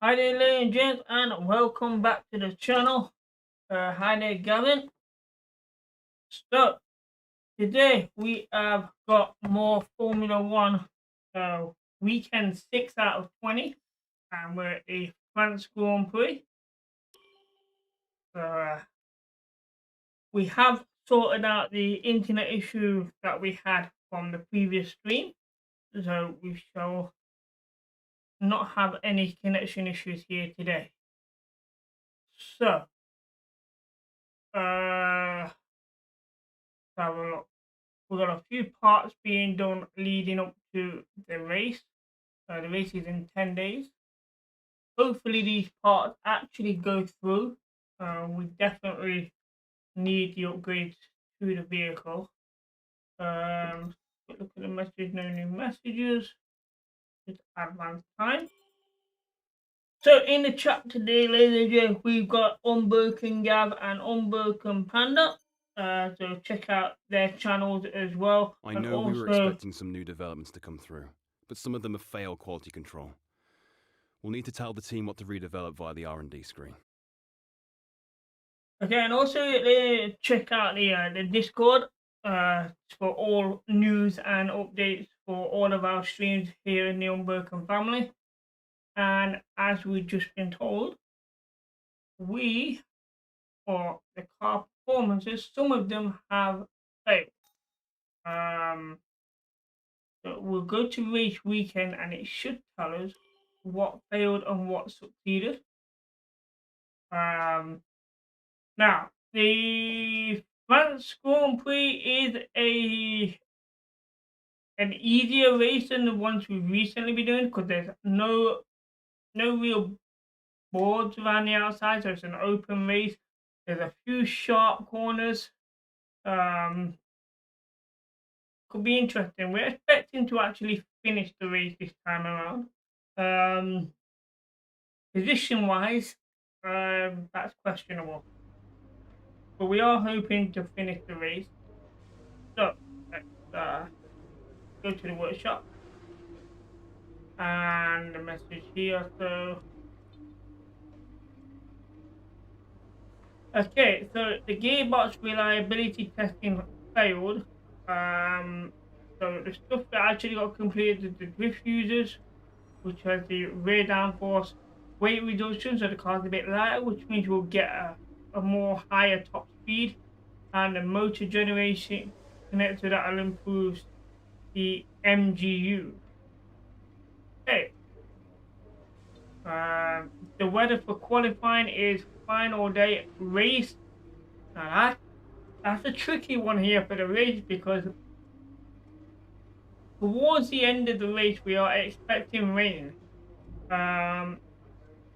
Hi there, ladies and gents, and welcome back to the channel. Hi there, Gavin. So, today we have got more Formula One weekend 6 out of 20, and we're at the France Grand Prix. So, we have sorted out the internet issue that we had from the previous stream, so we shall not have any connection issues here today. So, let's have a look. We've got a few parts being done leading up to the race. The race is in 10 days. Hopefully, these parts actually go through. We definitely need the upgrades to the vehicle. Look at the message, no new messages. Just advance time. So, in the chat today, ladies and gentlemen, we've got Unbroken Gav and Unbroken Panda. So, check out their channels as well. I And know we were also, expecting some new developments to come through, but some of them have failed quality control. We'll need to tell the team what to redevelop via the R&D screen. okay, and also check out the Discord for all news and updates for all of our streams here in the Unbroken family. And as we've just been told, we for the car performances, some of them have failed. Um, so we'll go to race weekend, and it should tell us what failed and what succeeded. Um, Now, the France Grand Prix is an easier race than the ones we've recently been doing because there's no real boards around the outside, so it's an open race. There's a few sharp corners. Um, could be interesting. We're expecting to actually finish the race this time around. Um, Position wise, that's questionable, but we are hoping to finish the race. So let's go to the workshop and the message here. So okay, so the gearbox reliability testing failed. Um, so the stuff that actually got completed is the drift users, which has the rear downforce weight reduction, so the car's a bit lighter, which means we'll get a more higher top speed, and the motor generation connector that will improve the MGU. Okay. Um, the weather for qualifying is fine all day. Race, now that's a tricky one here for the race because towards the end of the race we are expecting rain. Um,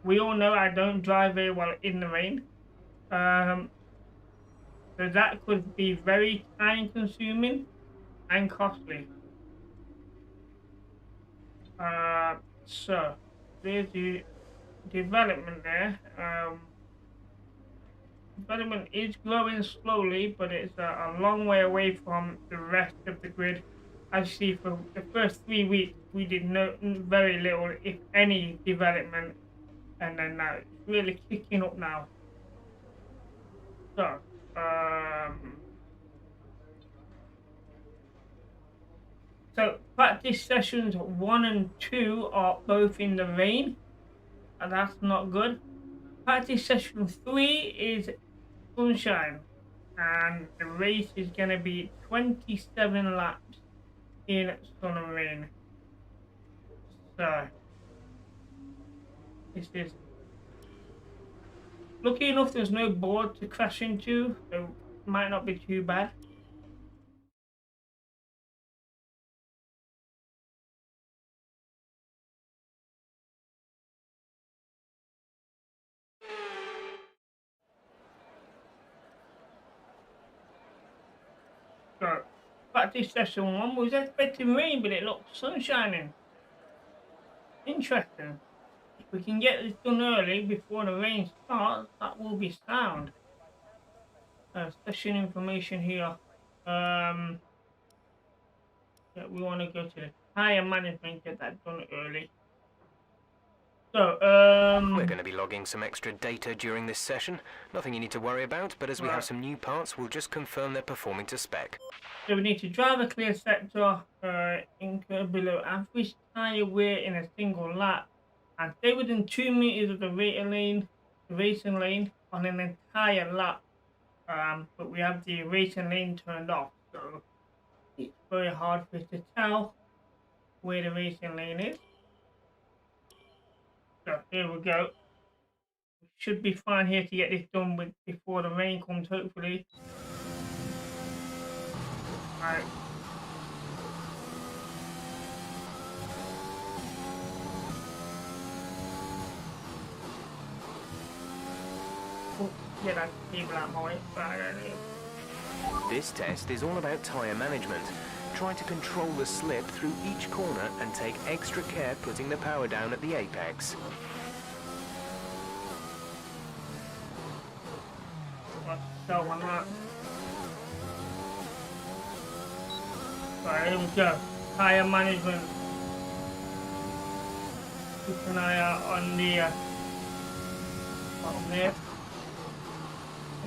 we all know I don't drive very well in the rain. Um, so that could be very time consuming and costly. So there's the development there. Development is growing slowly, but it's a long way away from the rest of the grid. As you see, for the first 3 weeks, we did very little, if any, development, and then now it's really kicking up now. So, practice sessions 1 and 2 are both in the rain, and that's not good. Practice session 3 is sunshine, and the race is going to be 27 laps in sun and rain. So this is lucky enough there's no board to crash into, so might not be too bad. So practice session 1 was expecting rain, but it looked sun shining. Interesting. If we can get this done early before the rain starts, that will be sound. Session information here. Yeah, we want to go to the tire management, get that done early. So, We're going to be logging some extra data during this session. Nothing you need to worry about, but as we have some new parts, we'll just confirm they're performing to spec. So we need to drive a clear sector, incur below average tyre wear in a single lap, and stay within 2 meters of the racing lane on an entire lap. But we have the racing lane turned off, so it's very hard for us to tell where the racing lane is. So here we go. We should be fine here to get this done before the rain comes, hopefully. Alright. Get that cable out of my way. This test is all about tyre management. Try to control the slip through each corner and take extra care putting the power down at the apex. So on that. Right, here we go. Tyre management. Keep an eye out on the bottom there.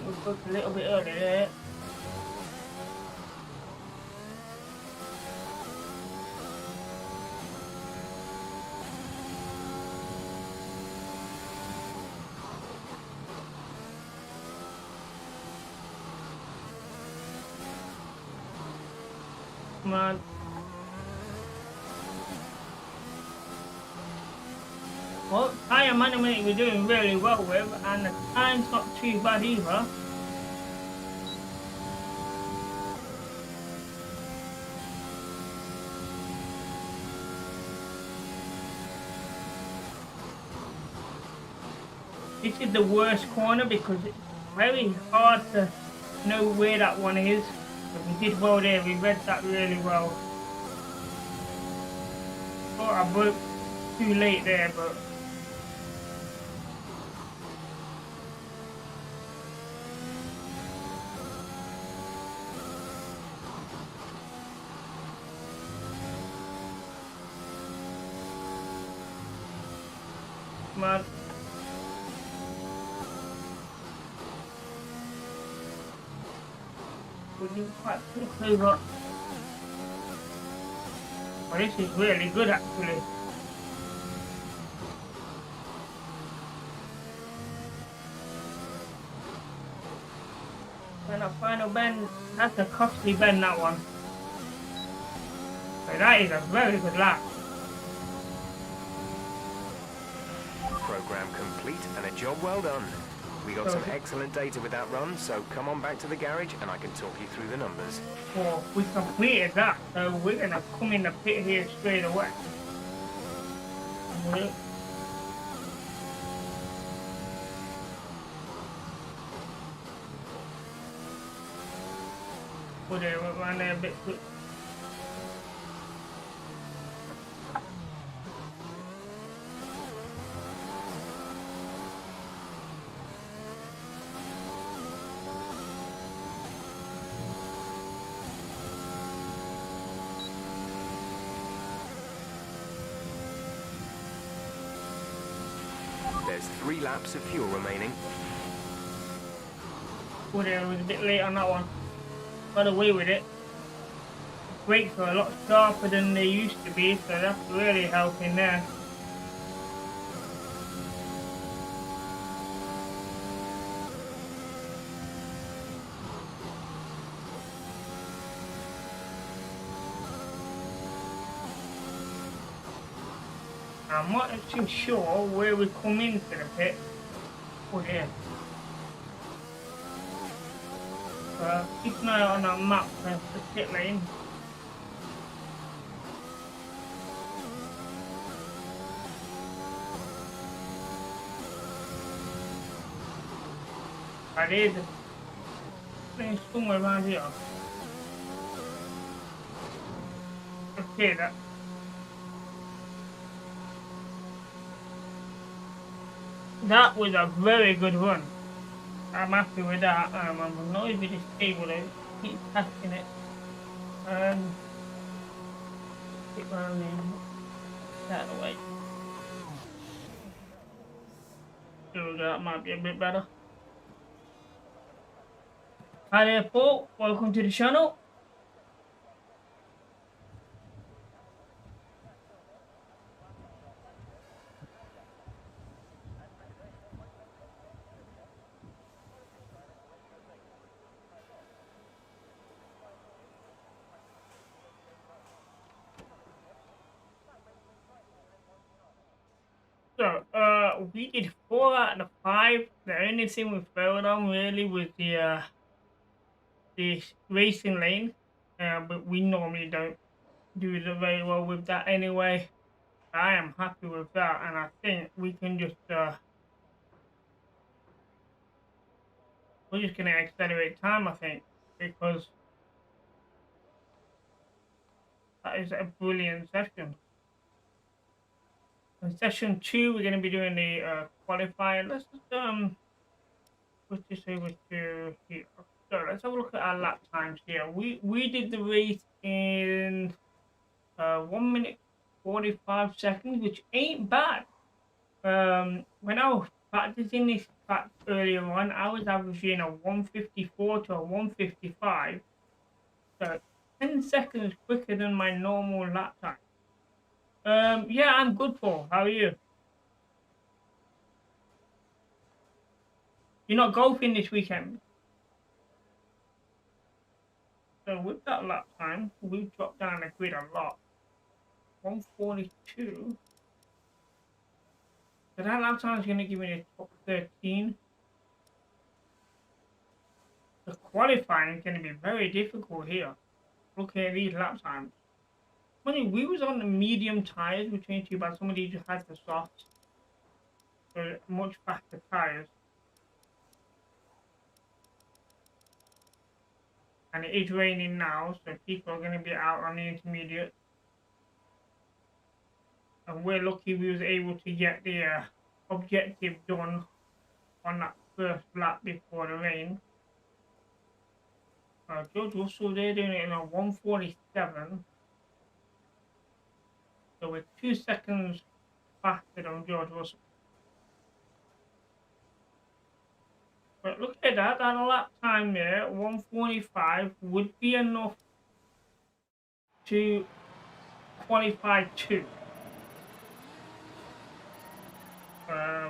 We booked a little bit early there. Come on. Well, tyre management we're doing really well with, and the time's not too bad either. This is the worst corner because it's very hard to know where that one is. But we did well there, we read that really well. Thought I broke too late there, but come on. We didn't quite quickly, but well, this is really good actually. And a final bend, that's a costly bend, that one. But that is a very good lap. Program complete and a job well done. We got some excellent data with that run, so come on back to the garage and I can talk you through the numbers. Well, we completed that, so we're gonna come in the pit here straight away. Put it around there a bit quick. There's 3 laps of fuel remaining. Put it was a bit late on that one. Got away with it. Brakes are a lot sharper than they used to be, so that's really helping there. I'm not too sure where we come into the pit. Oh yeah. Keep an eye on that map for the pit lane. That is playing somewhere around here. Okay, that was a very good run. I'm happy with that. I'm not even disable it. Keep passing it. Keep running that away. There we go, that might be a bit better. Hi there, Paul. Welcome to the channel. So, we did 4 out of 5. The only thing we failed on really was the racing lane. But we normally don't do very well with that anyway. I am happy with that, and I think we can just we're just gonna accelerate time, I think, because that is a brilliant session. In session 2, we're gonna be doing the qualifier. Let's just switch this over to here. So let's have a look at our lap times here. We did the race in 1 minute 45 seconds, which ain't bad. When I was practicing this track earlier on, I was averaging a 154 to a 155. So 10 seconds quicker than my normal lap time. Yeah, I'm good, Paul. How are you? You're not golfing this weekend? So with that lap time, we've dropped down the grid a lot. 142. So that lap time is going to give me the top 13. The qualifying is going to be very difficult here. Looking at these lap times. We was on the medium tires between two, but some of these had the softs. So much faster tires. And it is raining now, so people are going to be out on the intermediate. And we're lucky we was able to get the objective done on that first lap before the rain. George Russell, they're doing it in a 147. So we're 2 seconds faster than George Russell. But look at that lap time there, 145, would be enough to qualify 2.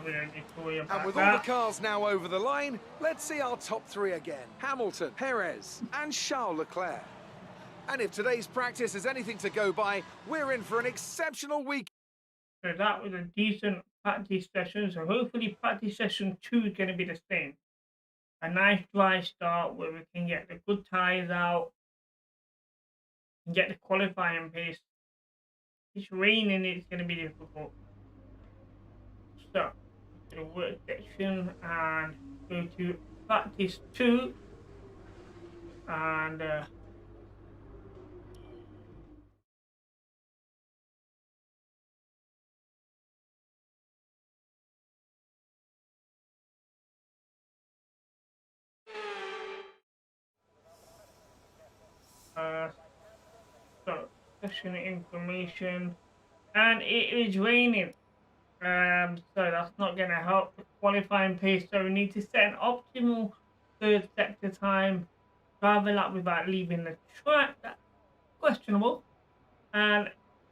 We don't need to worry about And with that. all the cars now over the line, let's see our top 3 again. Hamilton, Perez, and Charles Leclerc. And if today's practice is anything to go by, we're in for an exceptional week. So that was a decent practice session. So hopefully practice session 2 is going to be the same. A nice dry start where we can get the good tyres out and get the qualifying pace. It's raining, it's going to be difficult. So, to the work section and go to practice 2 and so session information, and it is raining. So that's not going to help the qualifying pace. So we need to set an optimal third sector time, drive a lap without leaving the track. That's questionable. And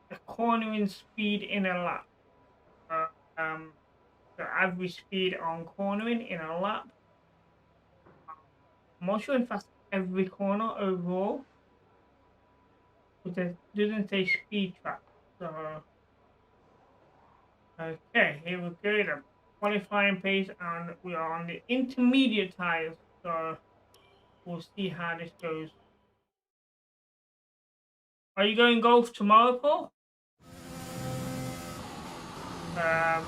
the cornering speed in a lap. The average speed on cornering in a lap. I'm not sure if that's every corner overall, but it doesn't say speed track. So okay, here we go. The qualifying pace, and we are on the intermediate tires. So we'll see how this goes. Are you going golf tomorrow, Paul? Yeah,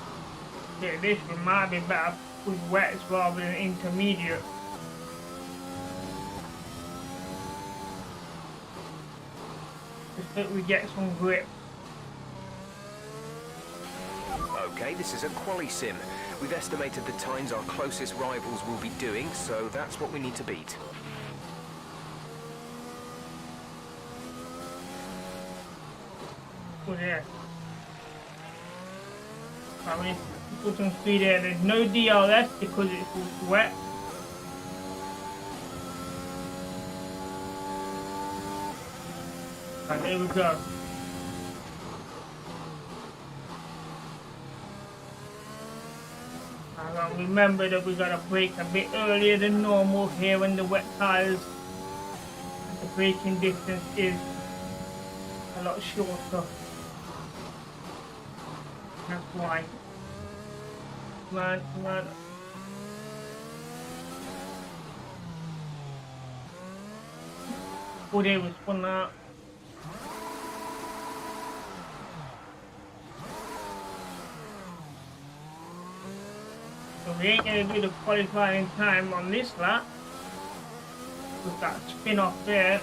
this one might be better with wets rather than intermediate. Just hope we get some grip. Okay, this is a quali sim. We've estimated the times our closest rivals will be doing, so that's what we need to beat. Oh yeah. I mean, put some speed there. There's no DRS because it's wet. And there we go. And remember that we gotta brake a bit earlier than normal here on the wet tires. The braking distance is a lot shorter. That's why. Come on, come on. Oh, there was one out. So we ain't gonna do the qualifying time on this lap. With that spin off there.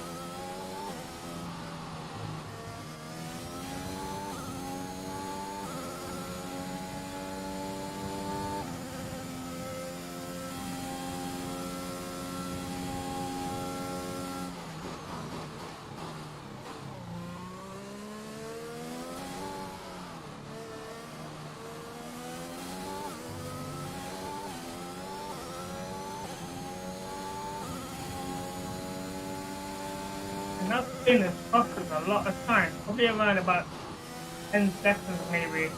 And that spin has cost us a lot of time, probably around about 10 seconds maybe.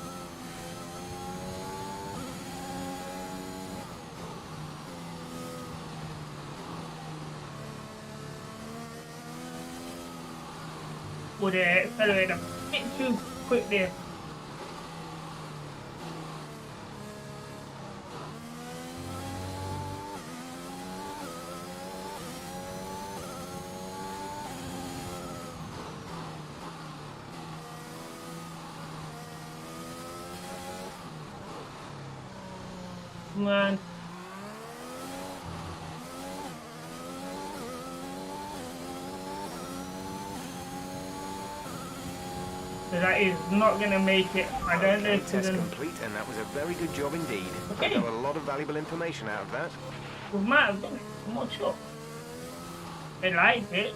Would they accelerate a bit too quick there? Come on. So that is not going to make it. I don't know if Test it's complete, and that was a very good job indeed. Okay. I got a lot of valuable information out of that. we might have done it. I'm not sure. They liked it.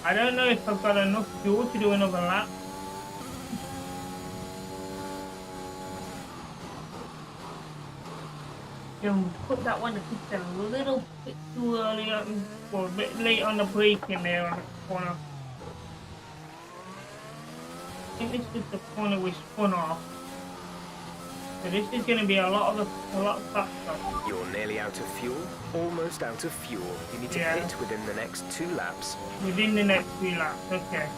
I don't know if I've got enough fuel to do another lap. Put that one just a little bit too early on, or a bit late on the braking there on the corner. I think this is the corner we spun off. So this is going to be a lot faster. You're nearly out of fuel, almost out of fuel. You need to pit within the next 2 laps. Within the next 3 laps, okay.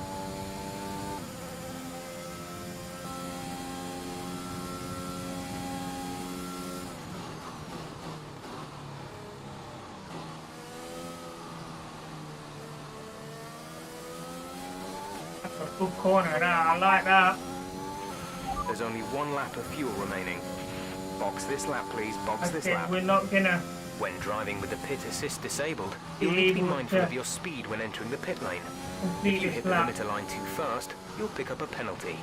That's a good corner, that. I like that. There's only 1 lap of fuel remaining. Box this lap, please. Box this lap. We're not gonna. When driving with the pit assist disabled, you'll need to be mindful of your speed when entering the pit lane. If you hit the limiter line too fast, you'll pick up a penalty.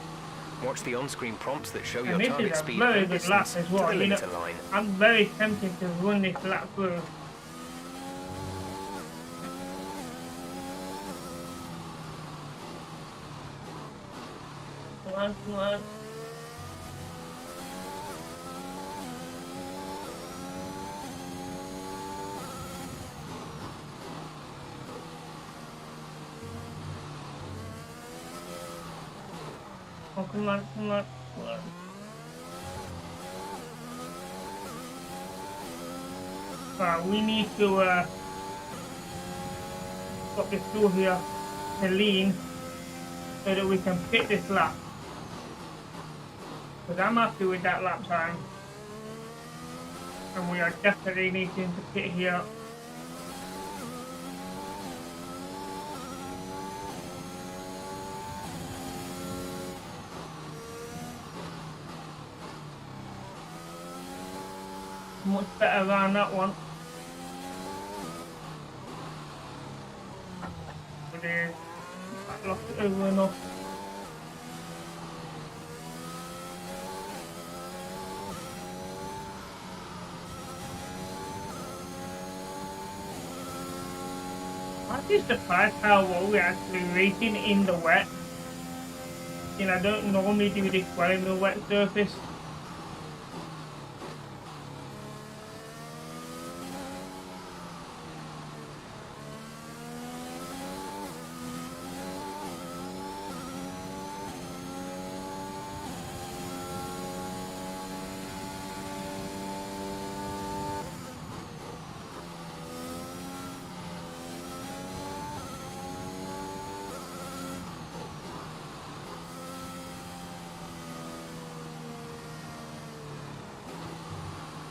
Watch the on-screen prompts that show your target speed and distance as well. to the limiter line. I'm very tempted to run this lap through. Come on, come on. Oh, come on, come on, come on. We need to stop this through here to lean so that we can pit this lap. Because I'm happy with that lap time. And we are definitely needing to pit here. Much better around that one. But I lost it over enough. I'm just surprised how well we're actually racing in the wet. You know, I don't normally do this well in the wet surface.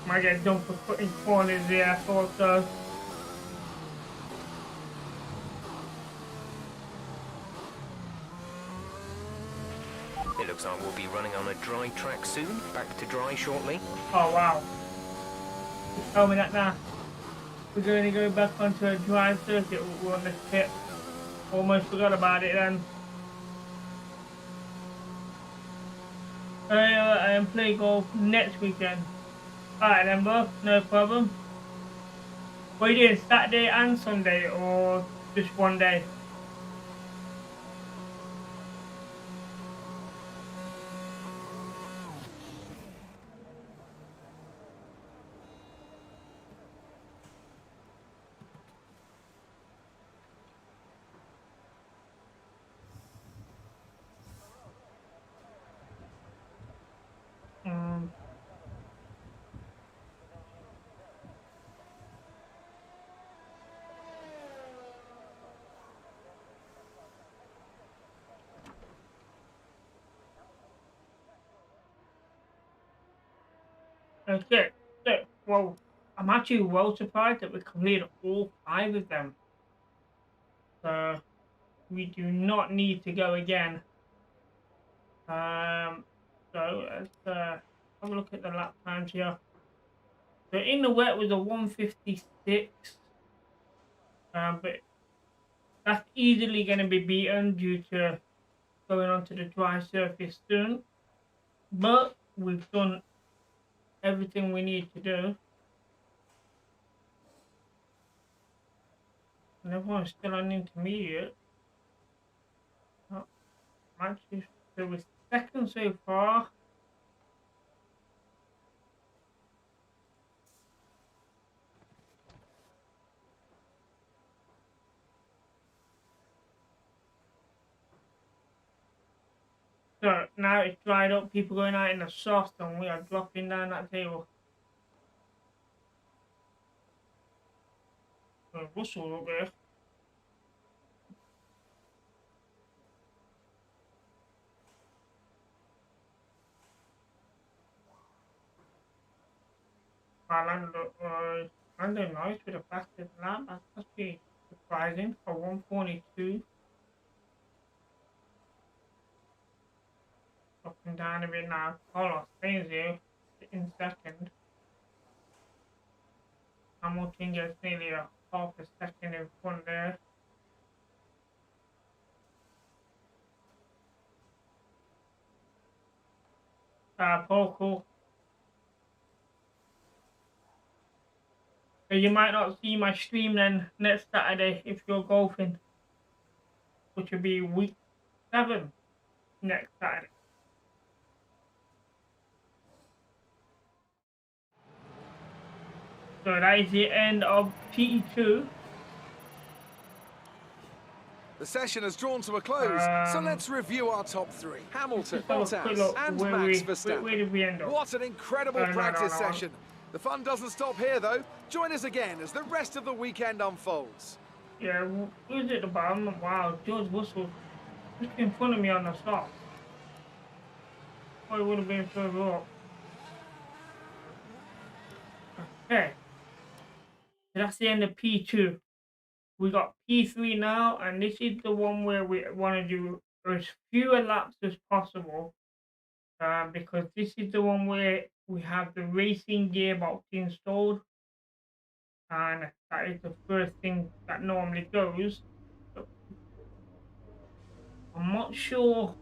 Might get done for cutting corners here, I thought so. It looks like we'll be running on a dry track soon. Back to dry shortly. Oh wow. You tell me that now. We're going to go back onto a dry circuit on this pit. Almost forgot about it then. I am playing golf next weekend. Alright then, bro, no problem. What are you doing, Saturday and Sunday, or just one day? Okay, so, well, I'm actually well surprised that we completed all 5 of them. So, we do not need to go again. So let's have a look at the lap times here. So in the wet was a 156, but that's easily going to be beaten due to going onto the dry surface soon. But we've done everything we need to do. And everyone's still on intermediate. Oh, actually, so we're second so far. So now it's dried up, people going out in the soft, and we are dropping down that table. So Russell up there. Lando Norris with a fastest lap. That's actually surprising for 142. Dropping down a bit now. Carlos Sainz here in second. Hamilton gets nearly a half a second in front there. Paul Cool. You might not see my stream then next Saturday if you're golfing, which will be week 7 next Saturday. So that is the end of PE2. The session has drawn to a close, so let's review our top 3. Hamilton, Bottas and Max Verstappen. Where did we end up? What an incredible practice session. The fun doesn't stop here, though. Join us again as the rest of the weekend unfolds. Yeah, who's at the bottom? Wow, George Russell just in front of me on the stop. Or it would have been further up. Okay. So that's the end of P2. We got P3 now, and this is the one where we want to do as fewer laps as possible. Because this is the one where we have the racing gearbox installed, and that is the first thing that normally goes. So I'm not sure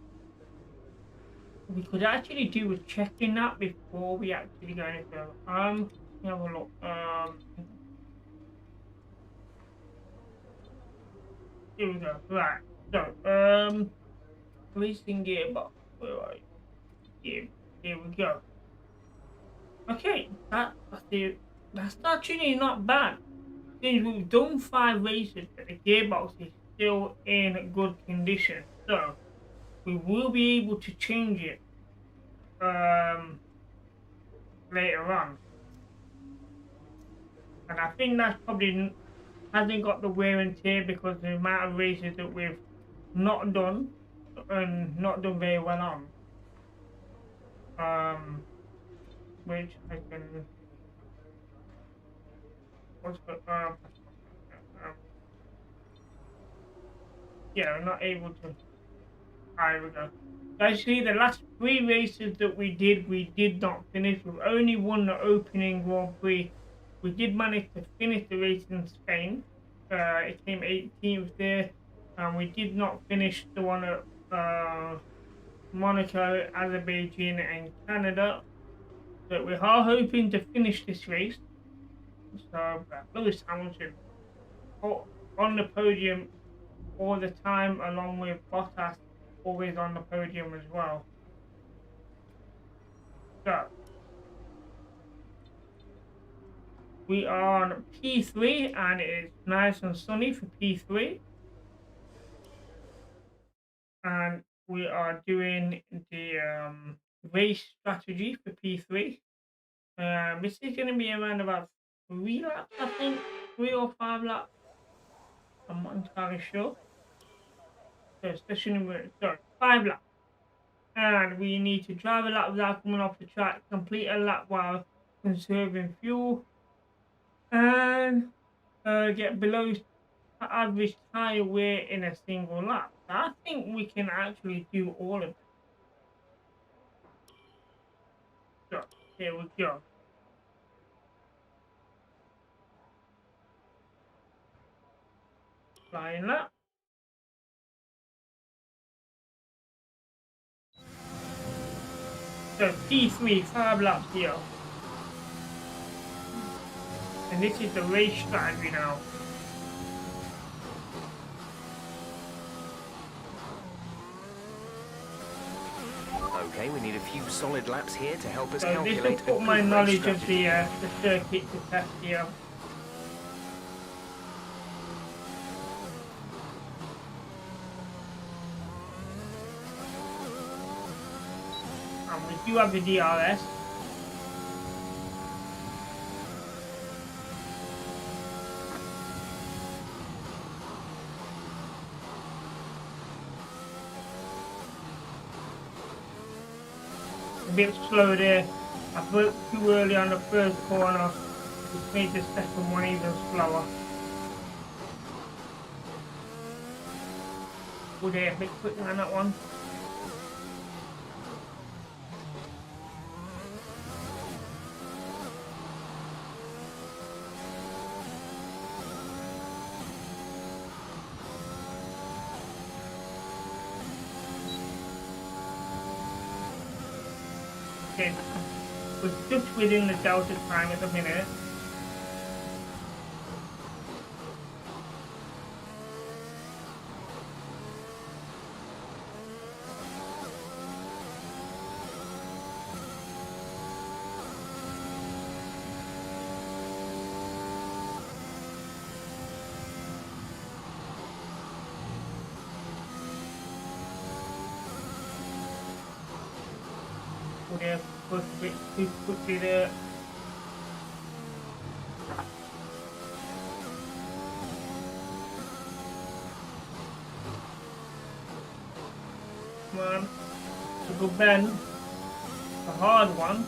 we could actually do with checking that before we actually go any further. Let me have a look. Here we go. Right. So racing gearbox. Where are you? Here we go. Okay, that's actually not bad. Since we've done 5 races, the gearbox is still in good condition. So we will be able to change it later on. And I think that's probably hasn't got the wear and tear because the amount of races that we've not done and not done very well on. Which I can what's the yeah, I'm not able to. Here we go. Actually, the last 3 races that we did not finish. We've only won the opening Grand Prix. We did manage to finish the race in Spain. It came 18th there, and we did not finish the one at Monaco, Azerbaijan, and Canada. So we are hoping to finish this race. So Lewis Hamilton on the podium all the time, along with Bottas, always on the podium as well. So we are on P3, and it's nice and sunny for P3. And we are doing the race strategy for P3. This is going to be around about 3 laps, I think, 3 or 5 laps. I'm not entirely sure. So session number 5 laps. And we need to drive a lap without coming off the track, complete a lap while conserving fuel, and get below average tire wear in a single lap. So I think we can actually do all of it. So here we go. Flying lap. So P3, 5 laps here. And this is the race strategy now. Okay, we need a few solid laps here to help us So this calculate will put my knowledge of the circuit to test here. And we do have the DRS. A bit slow there. I broke too early on the first corner, which made the second one even slower. Oh, they're a bit quicker on that one. Okay, we're just within the delta time at the minute. We're supposed to be too quickly there. Come on, it's a good bend, a hard one.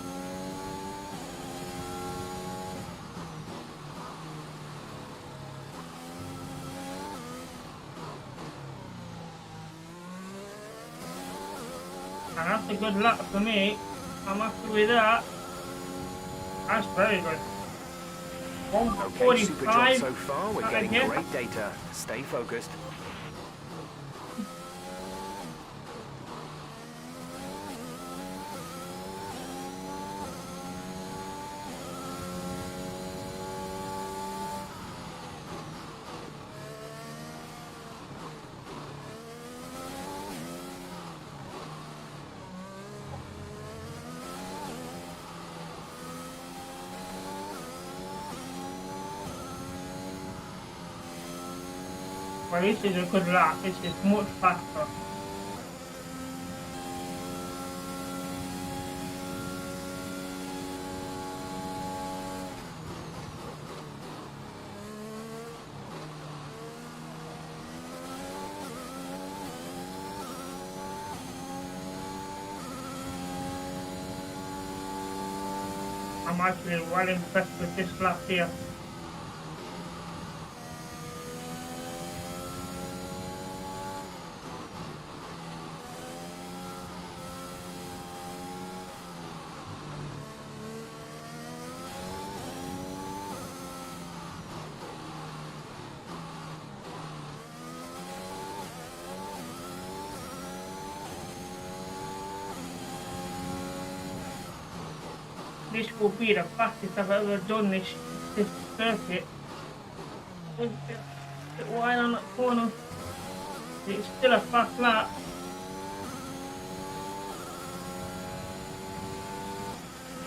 And that's a good lap for me. I'm happy with that. That's very good. Okay, super job 145. so far. We're getting Again. great data. Stay focused. Well, this is a good lap. This is much faster. I'm actually well impressed with this lap here. This will be the fastest I've ever done this circuit. It's a bit wide on that corner. It's still a fast lap.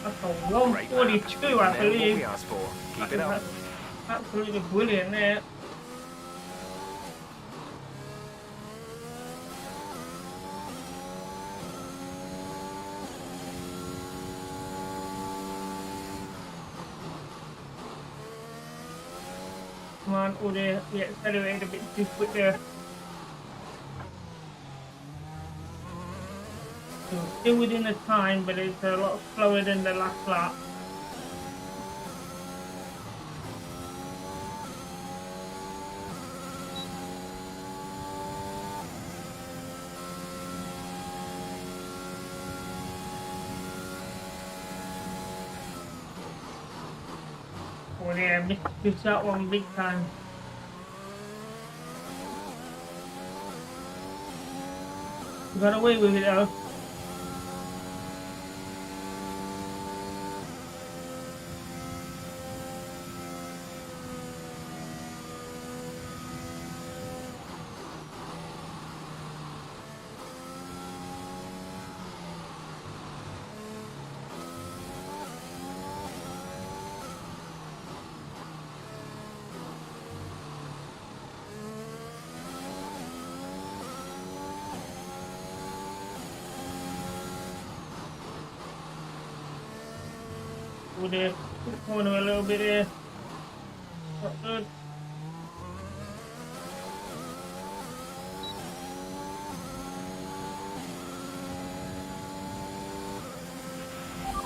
That's a 142, I believe. We asked for. Keep it up. Absolutely brilliant there. Come on, oh there, we accelerated a bit too quick there. So still within the time, but it's a lot slower than the last lap. Oh yeah, missed that one big time. We got away with it though. Over there, corner a little bit there. Not good.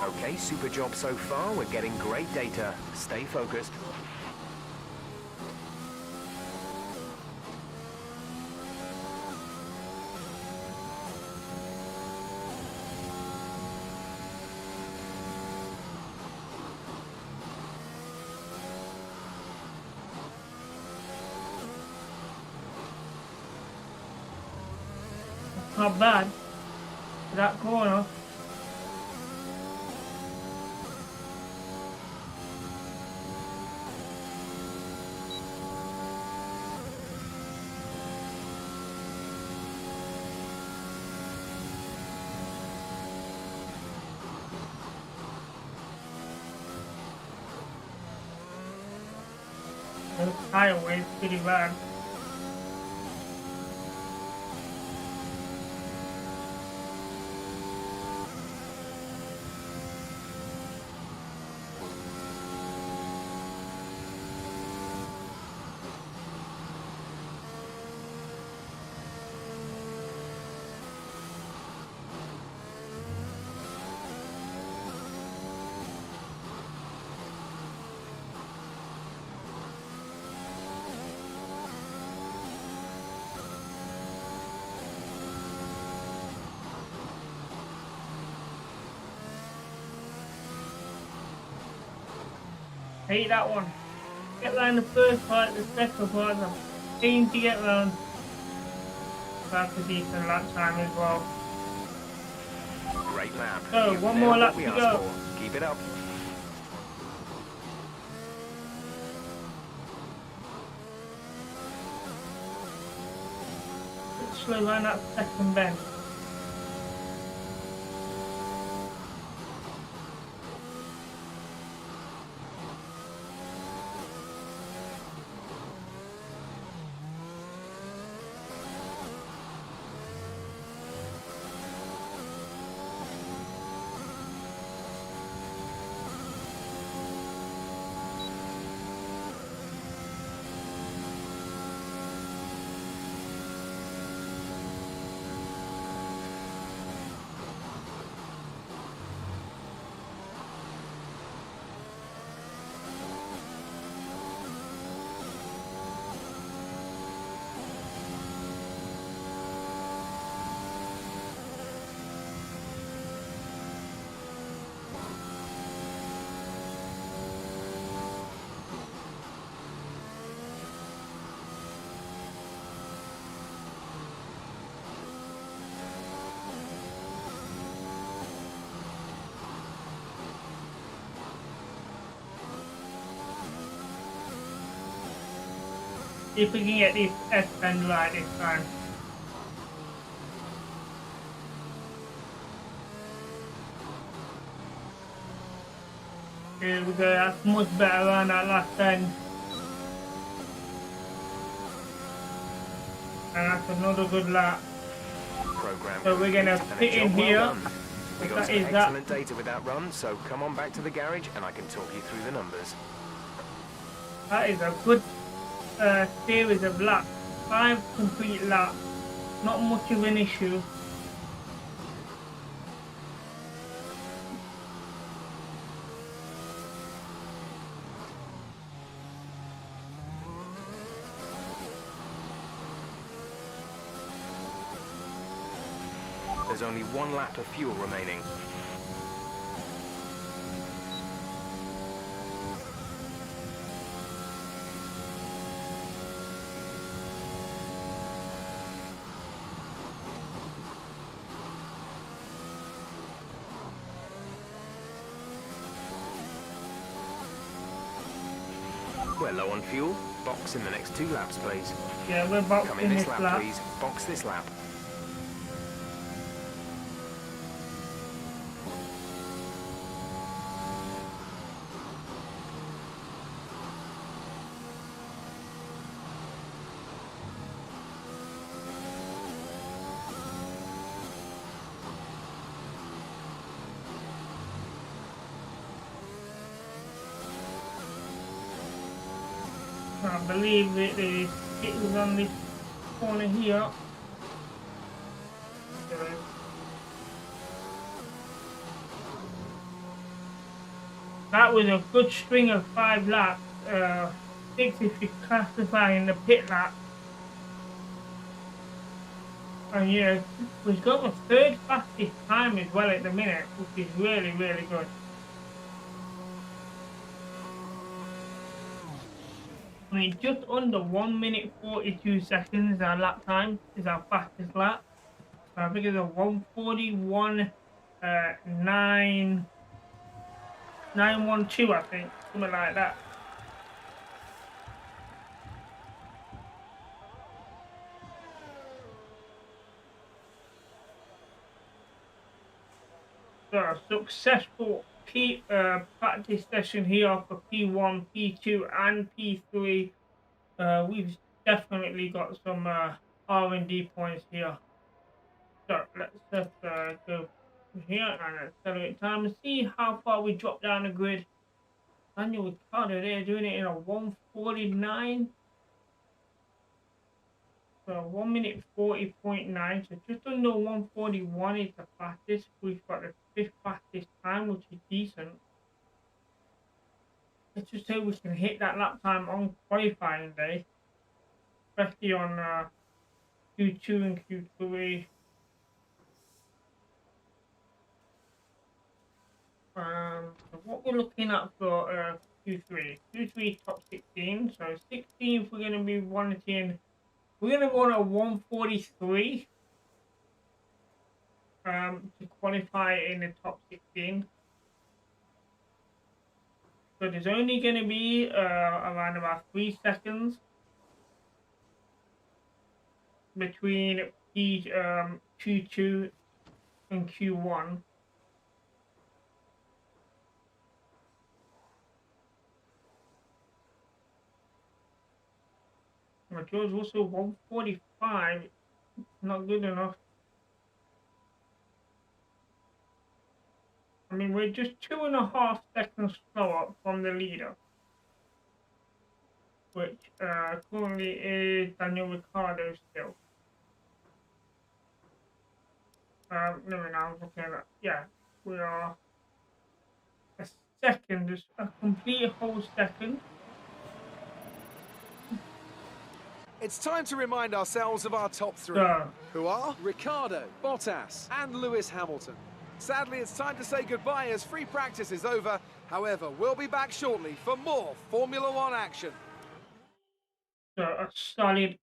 Okay, super job so far. We're getting great data. Stay focused. Not bad. That corner. The highway is pretty bad. Hate that one. Get round the first part, the second part, I'm keen to get round. That's a decent lap time as well. Great lap. So, one more lap to go. Keep it up. Let's slow down that second bend. if we can get this S-bend right this time. Here we go, that's much better on that last bend. And that's another good lap. Program So we're gonna complete, fit and a in job well here. done. We got That some is excellent data with that run, so come on back to the garage and I can talk you through the numbers. That is a good series of laps. 5 complete laps. Not much of an issue. There's only 1 lap of fuel remaining. We're low on fuel. Box in the next 2 laps, please. Yeah, we're about Come in in this this lap, lap. please. Box this lap. I believe it is on this corner here. So, that was a good string of 5 laps. 6 if you classify in the pit lap. And yeah, we've got the 3rd fastest time as well at the minute, which is really, really good. I mean, just under 1 minute 42 seconds our lap time is our fastest lap. I think it's a 1:41, 9:12, I think, something like that. So a successful practice session here for P1, P2, and P3. We've definitely got some R&D points here. So let's just go here and accelerate time and see how far we drop down the grid. Daniel Ricciardo there doing it in a 1:49. So 1 minute 40.9. So just under 1:41 is the fastest. We've got the 5th fastest time, which is decent. Let's just say we can hit that lap time on qualifying day, especially on Q2 and Q3. So what we're looking at for Q3 top 16. So 16th we're going to be wanting. We're going to want a 1:43 to qualify in the top 16. So there's only going to be around about 3 seconds between Q2 and Q1. George Russell 1:45, not good enough. I mean, we're just 2.5 seconds slower from the leader, which currently is Daniel Ricciardo still. No, now I'm looking at, yeah, we are a second, just a complete whole second. It's time to remind ourselves of our top 3, who are Ricciardo, Bottas, and Lewis Hamilton. Sadly, it's time to say goodbye as free practice is over. However, we'll be back shortly for more Formula One action. So a solid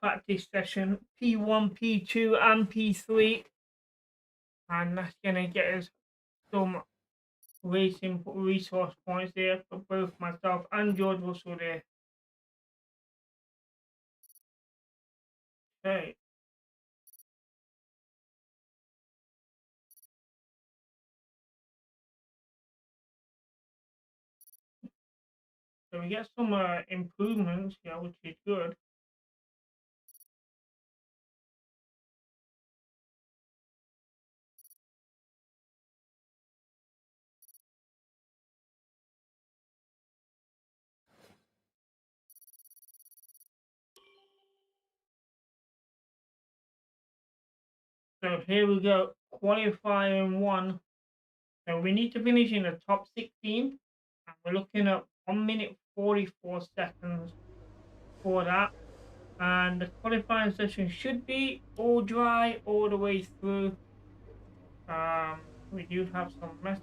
practice session, P1, P2, and P3, and that's gonna get us some racing resource points there for both myself and George Russell there. Okay. So we get some improvements here, which is good. So here we go, qualifying 1. So we need to finish in the top 16, and we're looking at 1 minute 44 seconds for that. And the qualifying session should be all dry all the way through. We do have some mess.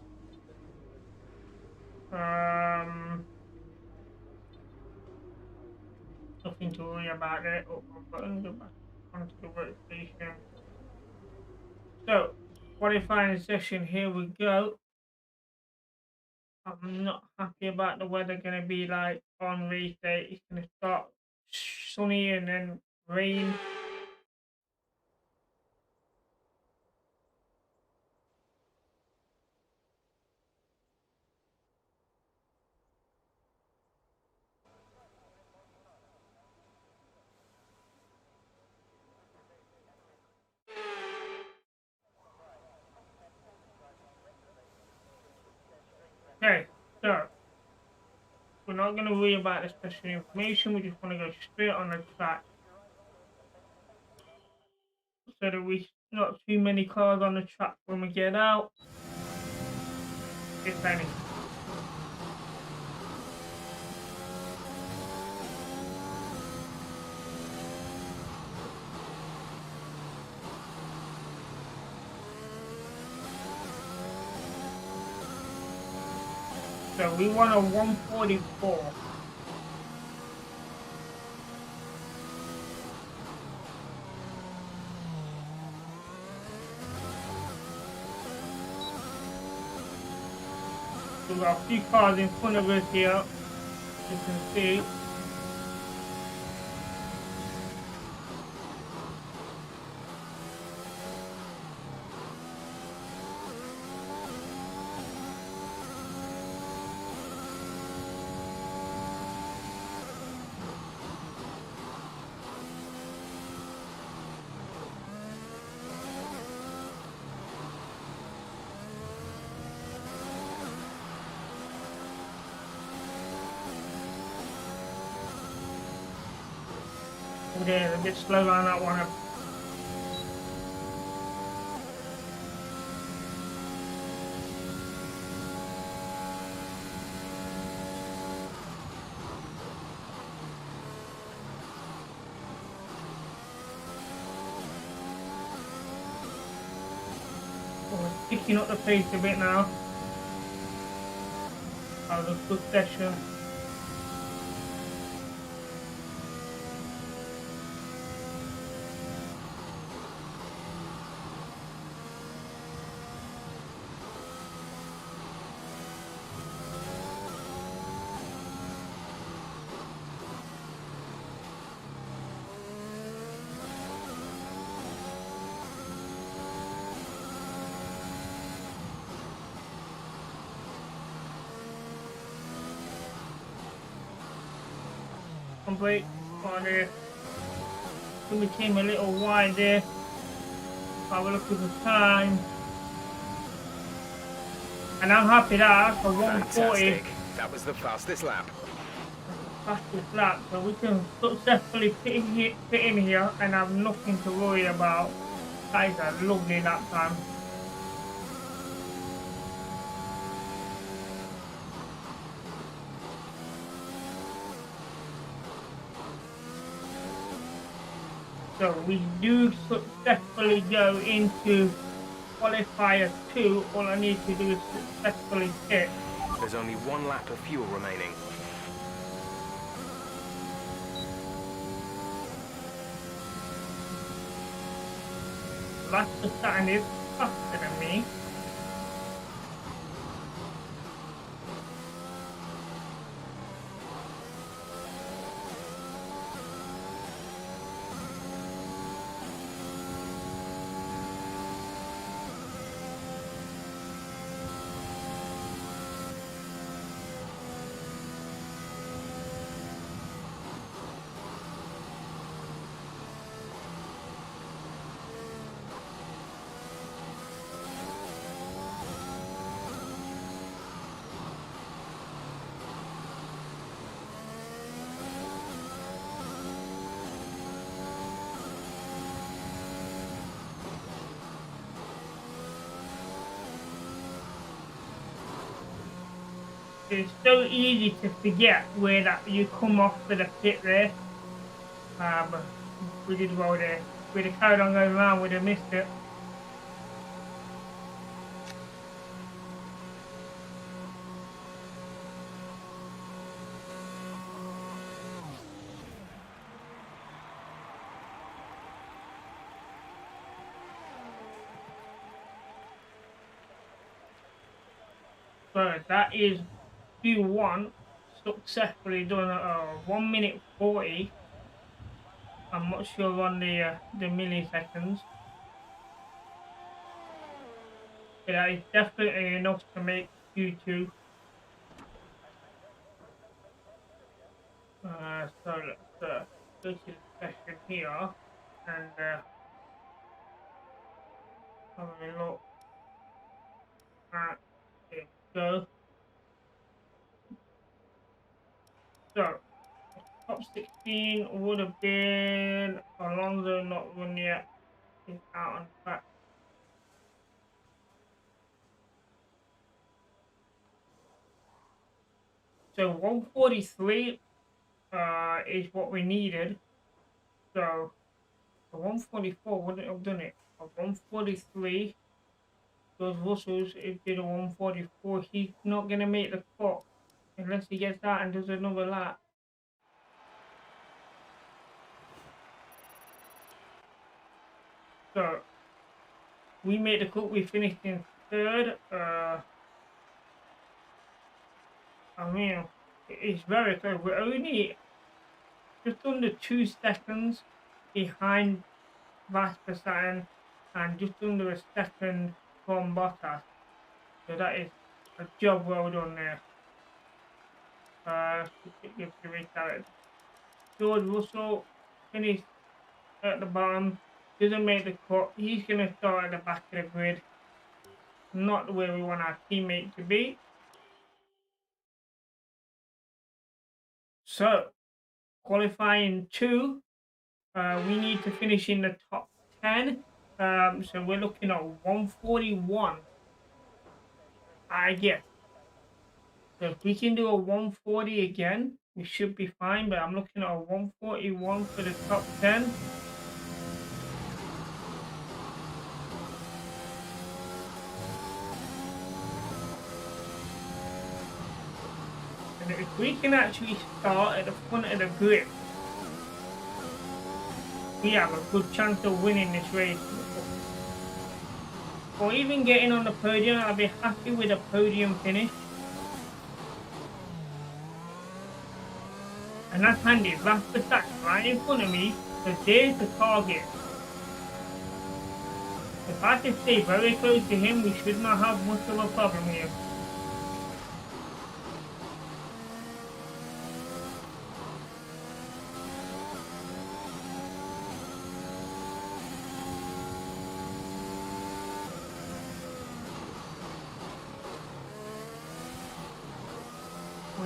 Nothing to worry about there. Oh, go back onto the workstation. So, qualifying session, here we go. I'm not happy about the weather going to be like on race day. It's going to start sunny and then rain. Okay, so we're not going to worry about the special information. We just want to go straight on the track so that we not too many cars on the track when we get out, if any. So we want a 144. We've got a few cars in front of us here, you can see. Okay, a bit slow on that one. We're picking up the pace a bit now. That was a good session. Complete on there. So we came a little wide there. Have a look at the time. And I'm happy that for 140. Fantastic. That was the fastest lap. Fastest lap, so we can successfully fit in here and have nothing to worry about. That is a lovely lap time. So we do successfully go into qualifier 2. All I need to do is successfully pit. There's only 1 lap of fuel remaining. That's the sign is faster than me. it's so easy to forget where that you come off for the pit there. But we did well there. If we'd have carried on going around, we'd have missed it. So that is Q1 successfully done at 1 minute 40. I'm not sure on the milliseconds. But that is definitely enough to make Q2. So let's go to the session here and have a look at it. So top 16 would have been Alonso, not run yet. He's out on track. So 143 is what we needed. So the 144 wouldn't have done it. A 143. Those Russells, if did a 144, he's not gonna make the cut unless he gets out and does another lap. So we made the cut. We finished in third. I mean, it's very close. We're only just under 2 seconds behind Verstappen and just under a second from Bottas. So that is a job well done there. Give the restart. George Russell finished at the bottom, doesn't make the cut. He's going to start at the back of the grid. Not where we want our teammate to be. So, qualifying 2, we need to finish in the top 10. So we're looking at 141, I guess. So if we can do a 140 again, we should be fine. But I'm looking at a 141 for the top 10. And if we can actually start at the front of the grid, we have a good chance of winning this race. Or even getting on the podium. I'll be happy with a podium finish. And that's handy. That's the stack right in front of me. So there's the target. If I can stay very close to him, we should not have much of a problem here.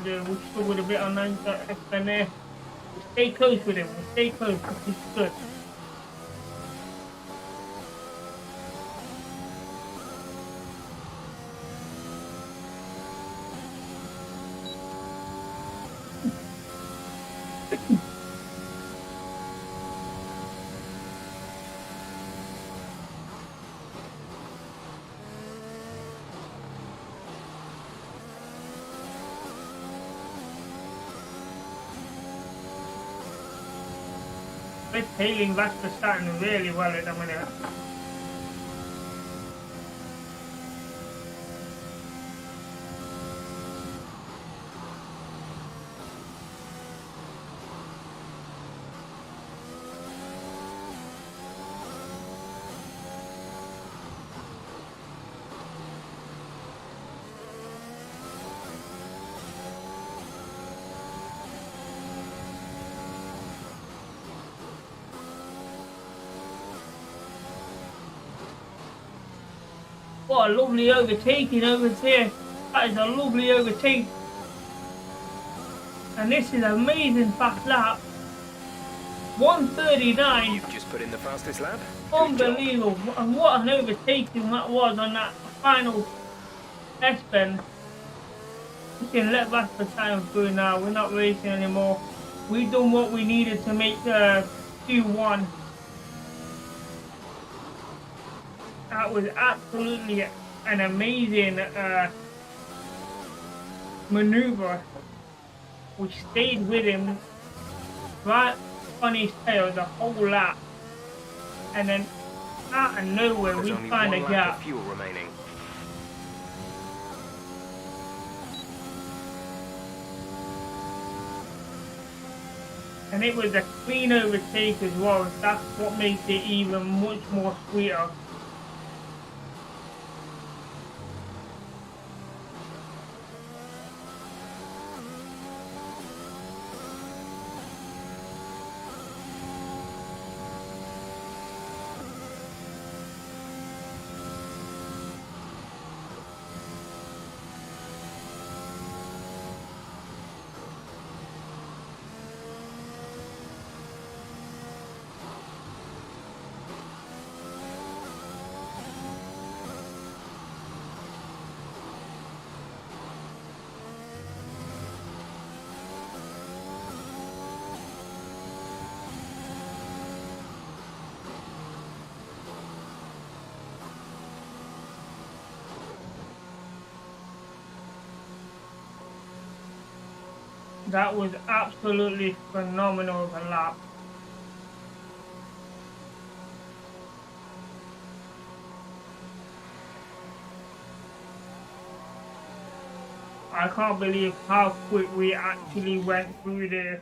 We'll struggle a bit on that extend there. We'll stay close with him. We'll stay close. He's good. We're tailing Verstappen really well at the minute. What a lovely overtaking over there. That is a lovely overtake. And this is an amazing fast lap. 139. You've just put in the fastest lap. Unbelievable. And what an overtaking that was on that final S-bend. We can let Verstappen through now. We're not racing anymore. We've done what we needed to make Q1. That was absolutely an amazing maneuver. We stayed with him right on his tail the whole lap. And then out of nowhere, we find a gap. Fuel remaining. And it was a clean overtake as well. That's what makes it even much more sweeter. That was absolutely phenomenal of a lap. I can't believe how quick we actually went through there.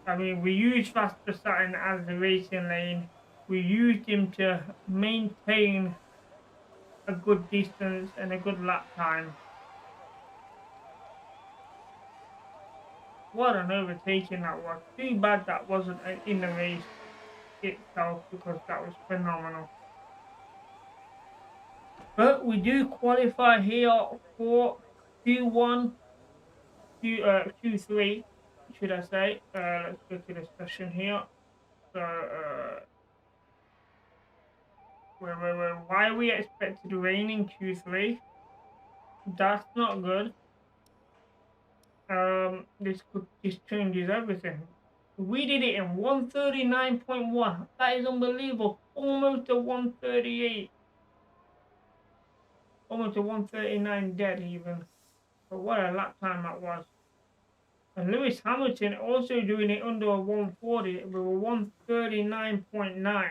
I mean, we used Verstappen as the racing lane. We used him to maintain a good distance and a good lap time. What an overtaking that was. Too bad that wasn't in the race itself because that was phenomenal. But we do qualify here for Q1, Q3, should I say. Let's go to the session here. So, why we expected rain in Q3? That's not good. This changes everything. We did it in 139.1. That is unbelievable. Almost a 138. Almost a 139 dead even. But what a lap time that was. And Lewis Hamilton also doing it under a 140 with a 139.9.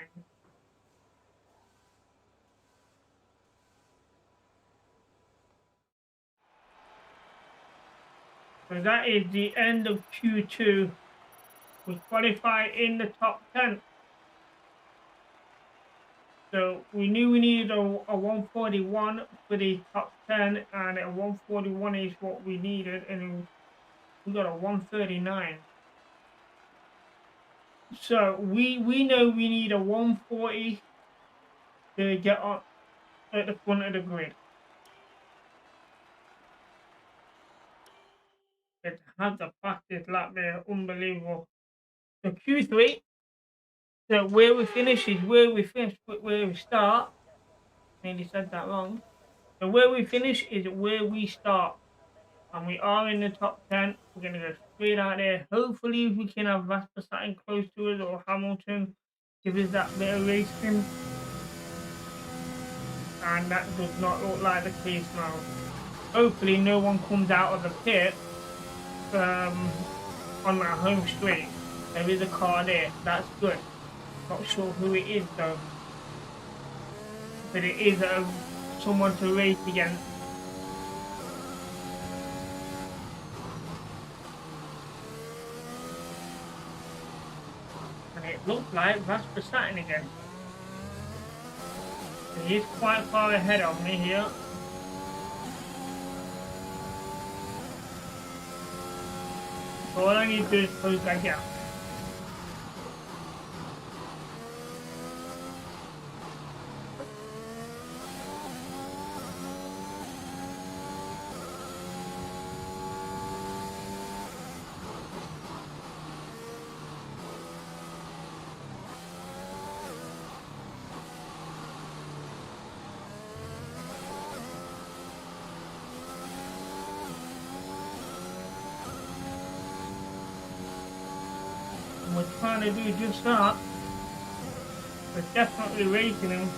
So that is the end of Q2. We qualify in the top 10. So we knew we needed a 141 for the top 10, and a 141 is what we needed, and we got a 139. So we know we need a 140 to get up at the front of the grid. It has the fastest lap there, unbelievable. So Q3, so where we finish is where we finish, where we start. Nearly said that wrong. So where we finish is where we start. And we are in the top 10. We're going to go straight out there. Hopefully we can have Verstappen close to us or Hamilton give us that bit of racing. And that does not look like the case now. Hopefully no one comes out of the pit on that home straight. There is a car there. That's good. Not sure who it is though. But it is someone to race against. And it looks like Verstappen again. And he's quite far ahead of me here. So all I need to do is close that gap. trying to do just that. We're definitely racing him.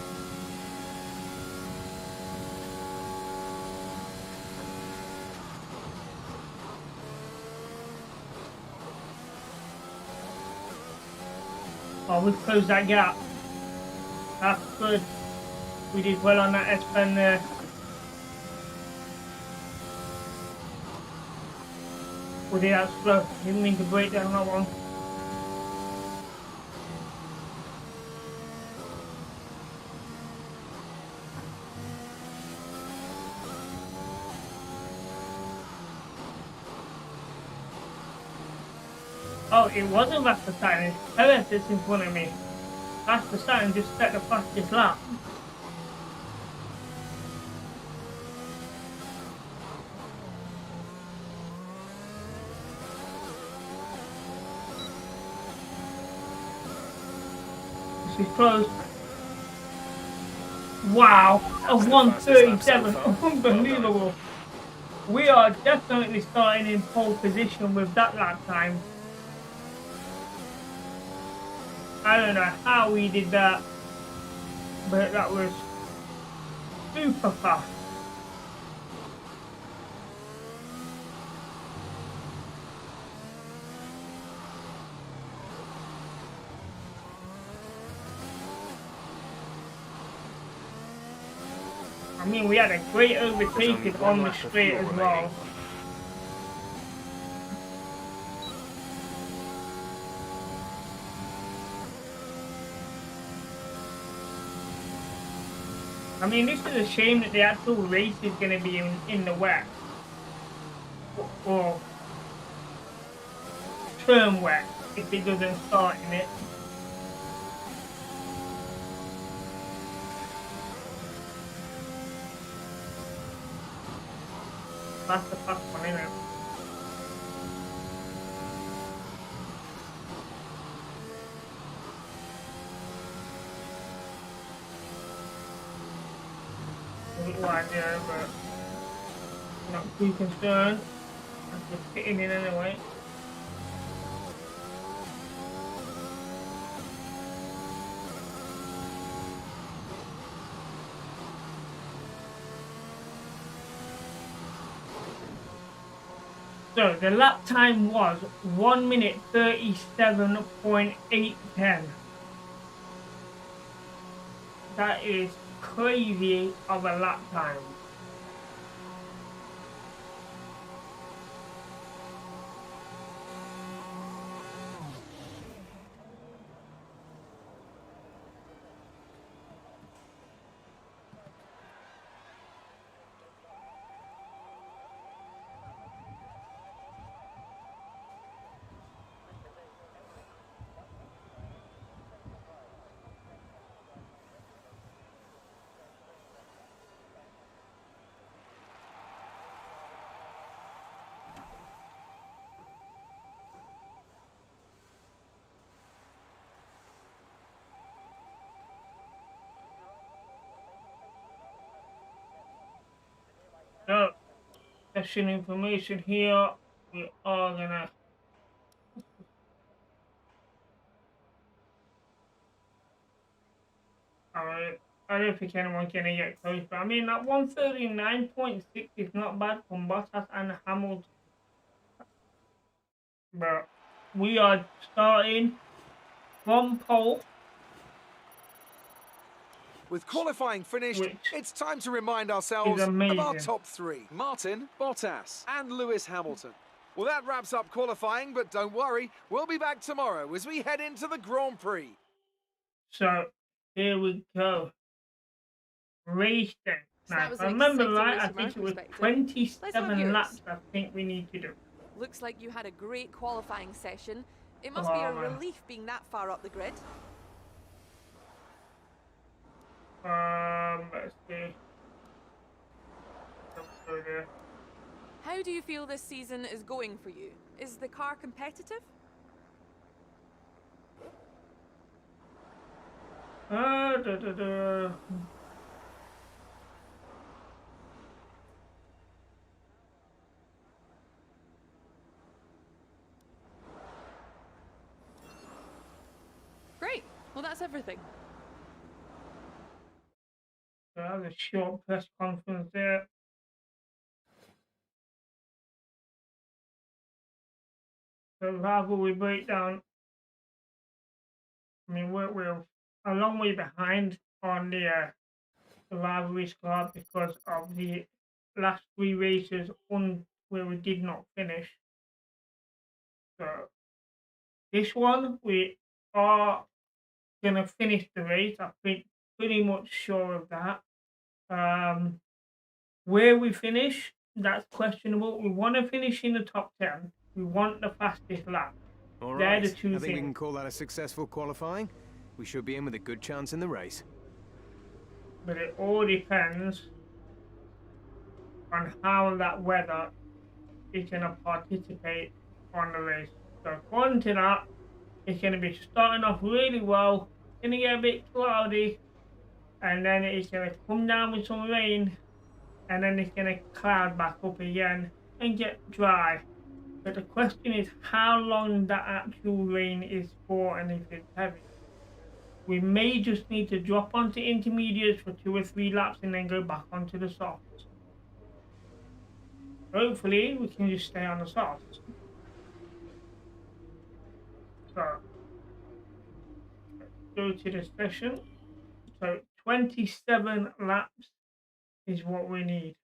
Oh, we've closed that gap. That's good. We did well on that S-Pen there. We did that slow. Didn't mean to break down that one. Oh, it wasn't Verstappen. It's Perez that's in front of me. Verstappen just set the fastest lap. This is close. Wow, a 137. Unbelievable. We are definitely starting in pole position with that lap time. I don't know how we did that, but that was super fast. I mean, we had a great overtaking on the straight as well. I mean, this is a shame that the actual race is going to be in the wet. Or turn wet if it doesn't start in it. That's the first one, isn't it? Wide there, but not too concerned. I'm just fitting in anyway. So the lap time was 1 minute 37.810. That is crazy of a lap time. So, session information here. We are gonna. Alright, I don't think anyone's gonna get close, but I mean, that 139.6 is not bad from Bottas and Hamilton. But we are starting from pole. With qualifying finished, it's time to remind ourselves of our top three. Martin, Bottas and Lewis Hamilton. Well, that wraps up qualifying, but don't worry, we'll be back tomorrow as we head into the Grand Prix. So, here we go. Race day. Now, if I remember right, I think it was 27 laps I think we need to do. Looks like you had a great qualifying session. It must be a relief being that far up the grid. Let's see. How do you feel this season is going for you? Is the car competitive? that's everything. So that was a short press conference there. So rivalry breakdown. I mean, we're a long way behind on the rivalry score because of the last 3 races where we did not finish. So this one, we are going to finish the race. I think pretty much sure of that. Where we finish, that's questionable. We want to finish in the top 10. We want the fastest lap. All They're right, the two I think we things. can call that a successful qualifying. We should be in with a good chance in the race. But it all depends on how that weather is going to participate on the race. So according to that, it's going to be starting off really well, going to get a bit cloudy, and then it's going to come down with some rain, and then it's going to cloud back up again and get dry. But the question is how long that actual rain is for and if it's heavy. We may just need to drop onto intermediates for 2 or 3 laps and then go back onto the softs. Hopefully we can just stay on the softs. So let's go to the session. So 27 laps is what we need.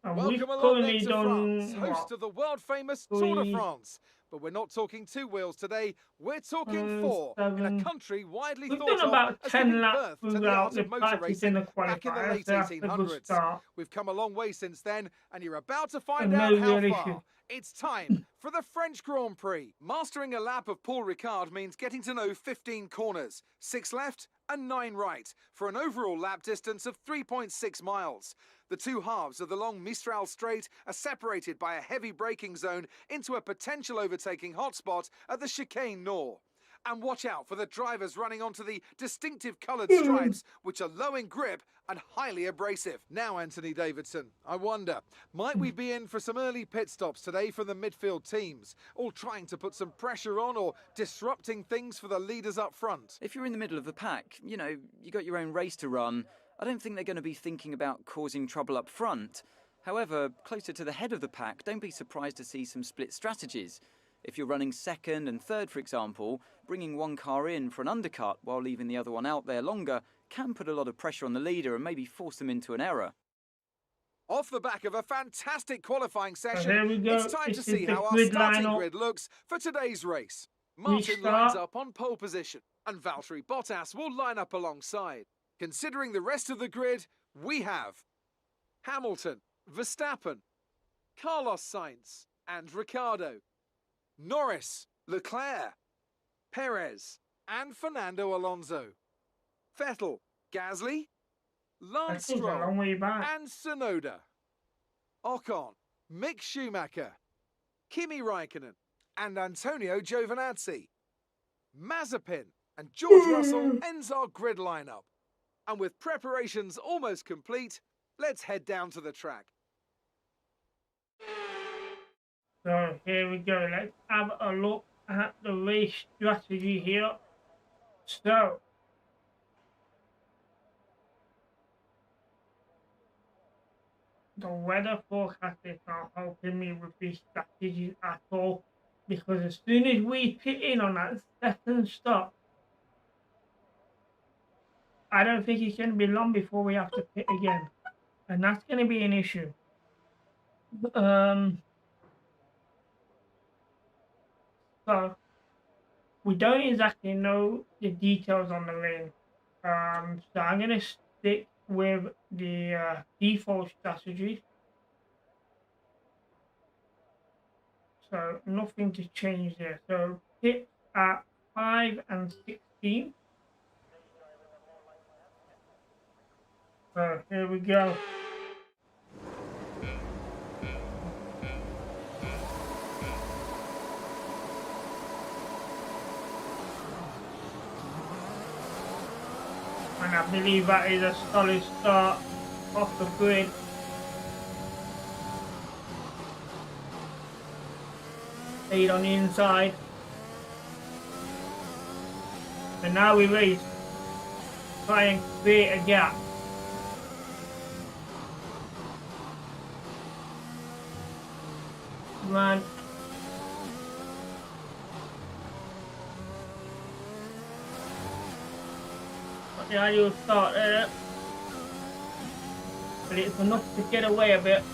And Welcome along then to France, host of the world-famous Tour de France. But we're not talking 2 wheels today, we're talking 4, in a country widely thought of about as 10 giving laps birth to the art of motor racing the back in the late 1800s. We've come a long way since then, and you're about to find out how far. It's time for the French Grand Prix. Mastering a lap of Paul Ricard means getting to know 15 corners, 6 left and 9 right, for an overall lap distance of 3.6 miles. The 2 halves of the long Mistral Straight are separated by a heavy braking zone into a potential overtaking hotspot at the Chicane Nord. And watch out for the drivers running onto the distinctive coloured stripes, which are low in grip and highly abrasive. Now, Anthony Davidson, I wonder, might we be in for some early pit stops today from the midfield teams, all trying to put some pressure on or disrupting things for the leaders up front? If you're in the middle of the pack, you know, you got your own race to run, I don't think they're going to be thinking about causing trouble up front. However, closer to the head of the pack, don't be surprised to see some split strategies. If you're running second and third, for example, bringing one car in for an undercut while leaving the other one out there longer can put a lot of pressure on the leader and maybe force them into an error. Off the back of a fantastic qualifying session, so here we go. It's time to see how our starting grid looks for today's race. Martin lines up on pole position, and Valtteri Bottas will line up alongside. Considering the rest of the grid, we have Hamilton, Verstappen, Carlos Sainz and Ricciardo, Norris, Leclerc, Perez and Fernando Alonso, Vettel, Gasly, Lance Stroll and Tsunoda, Ocon, Mick Schumacher, Kimi Raikkonen and Antonio Giovinazzi, Mazepin and George Russell ends our grid lineup. And with preparations almost complete, let's head down to the track. So here we go. Let's have a look at the race strategy here. So the weather forecast is not helping me with these strategies at all, because as soon as we pit in on that second stop, I don't think it's going to be long before we have to pit again, and that's going to be an issue. So we don't exactly know the details on the rain. So I'm going to stick with the default strategy. So nothing to change there. So pit at 5 and 16. So here we go. And I believe that is a solid start off the grid. Stayed on the inside. And now we race. Try and create a gap. Run. Got the ideal start there. But it's enough to get away a bit.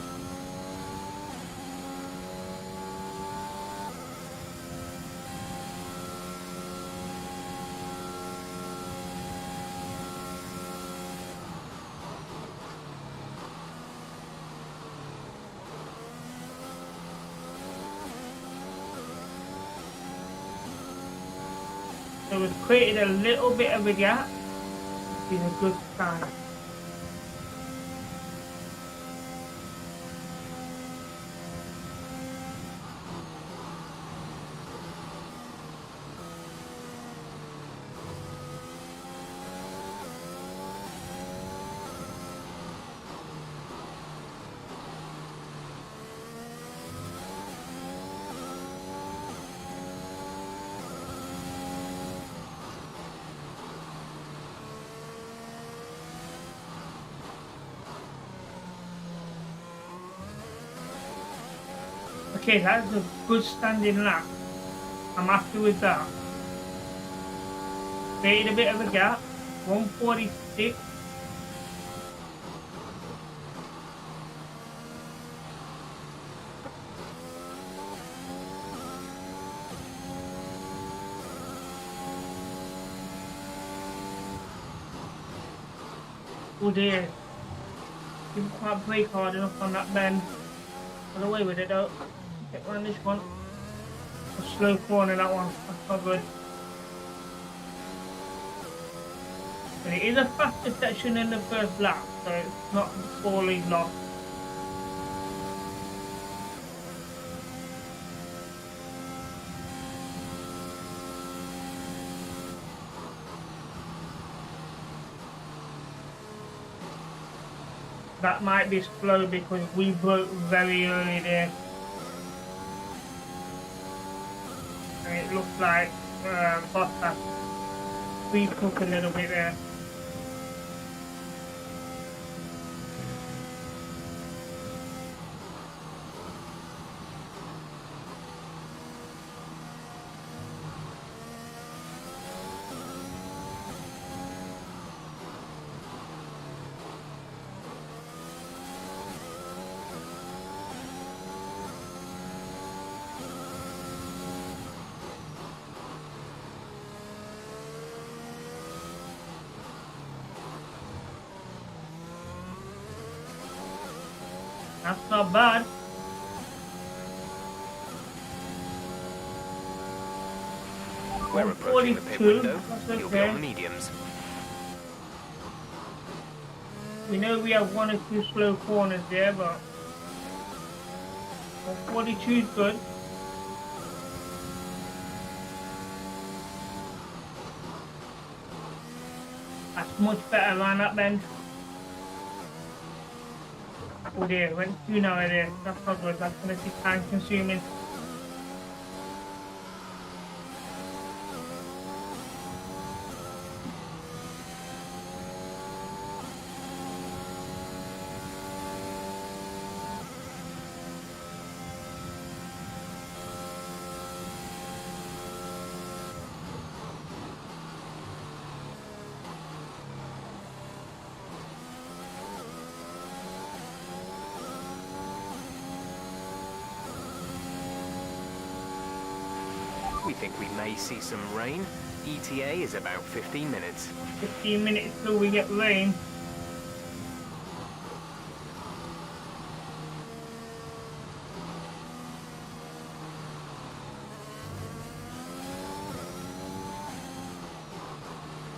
So we've created a little bit of a gap, which is a good sign. Okay, that's a good standing lap. I'm happy with that. Created a bit of a gap. 146. Oh dear. Didn't quite brake hard enough on that bend. Got away with it though. Get around this one. A slow corner that one. That's not good. But it is a faster section in the first lap, so it's not fully lost. That might be slow because we broke very early there. And it looks like Bottas pre-cooked a little bit there. That's not bad. We're approaching the pit window. You'll be on the mediums. We know we have one or two slow corners there, but 42 is good. That's much better around that bend. Oh dear, went too narrow there. That's not good. That's going to be time consuming. We think we may see some rain. ETA is about 15 minutes. 15 minutes till we get rain.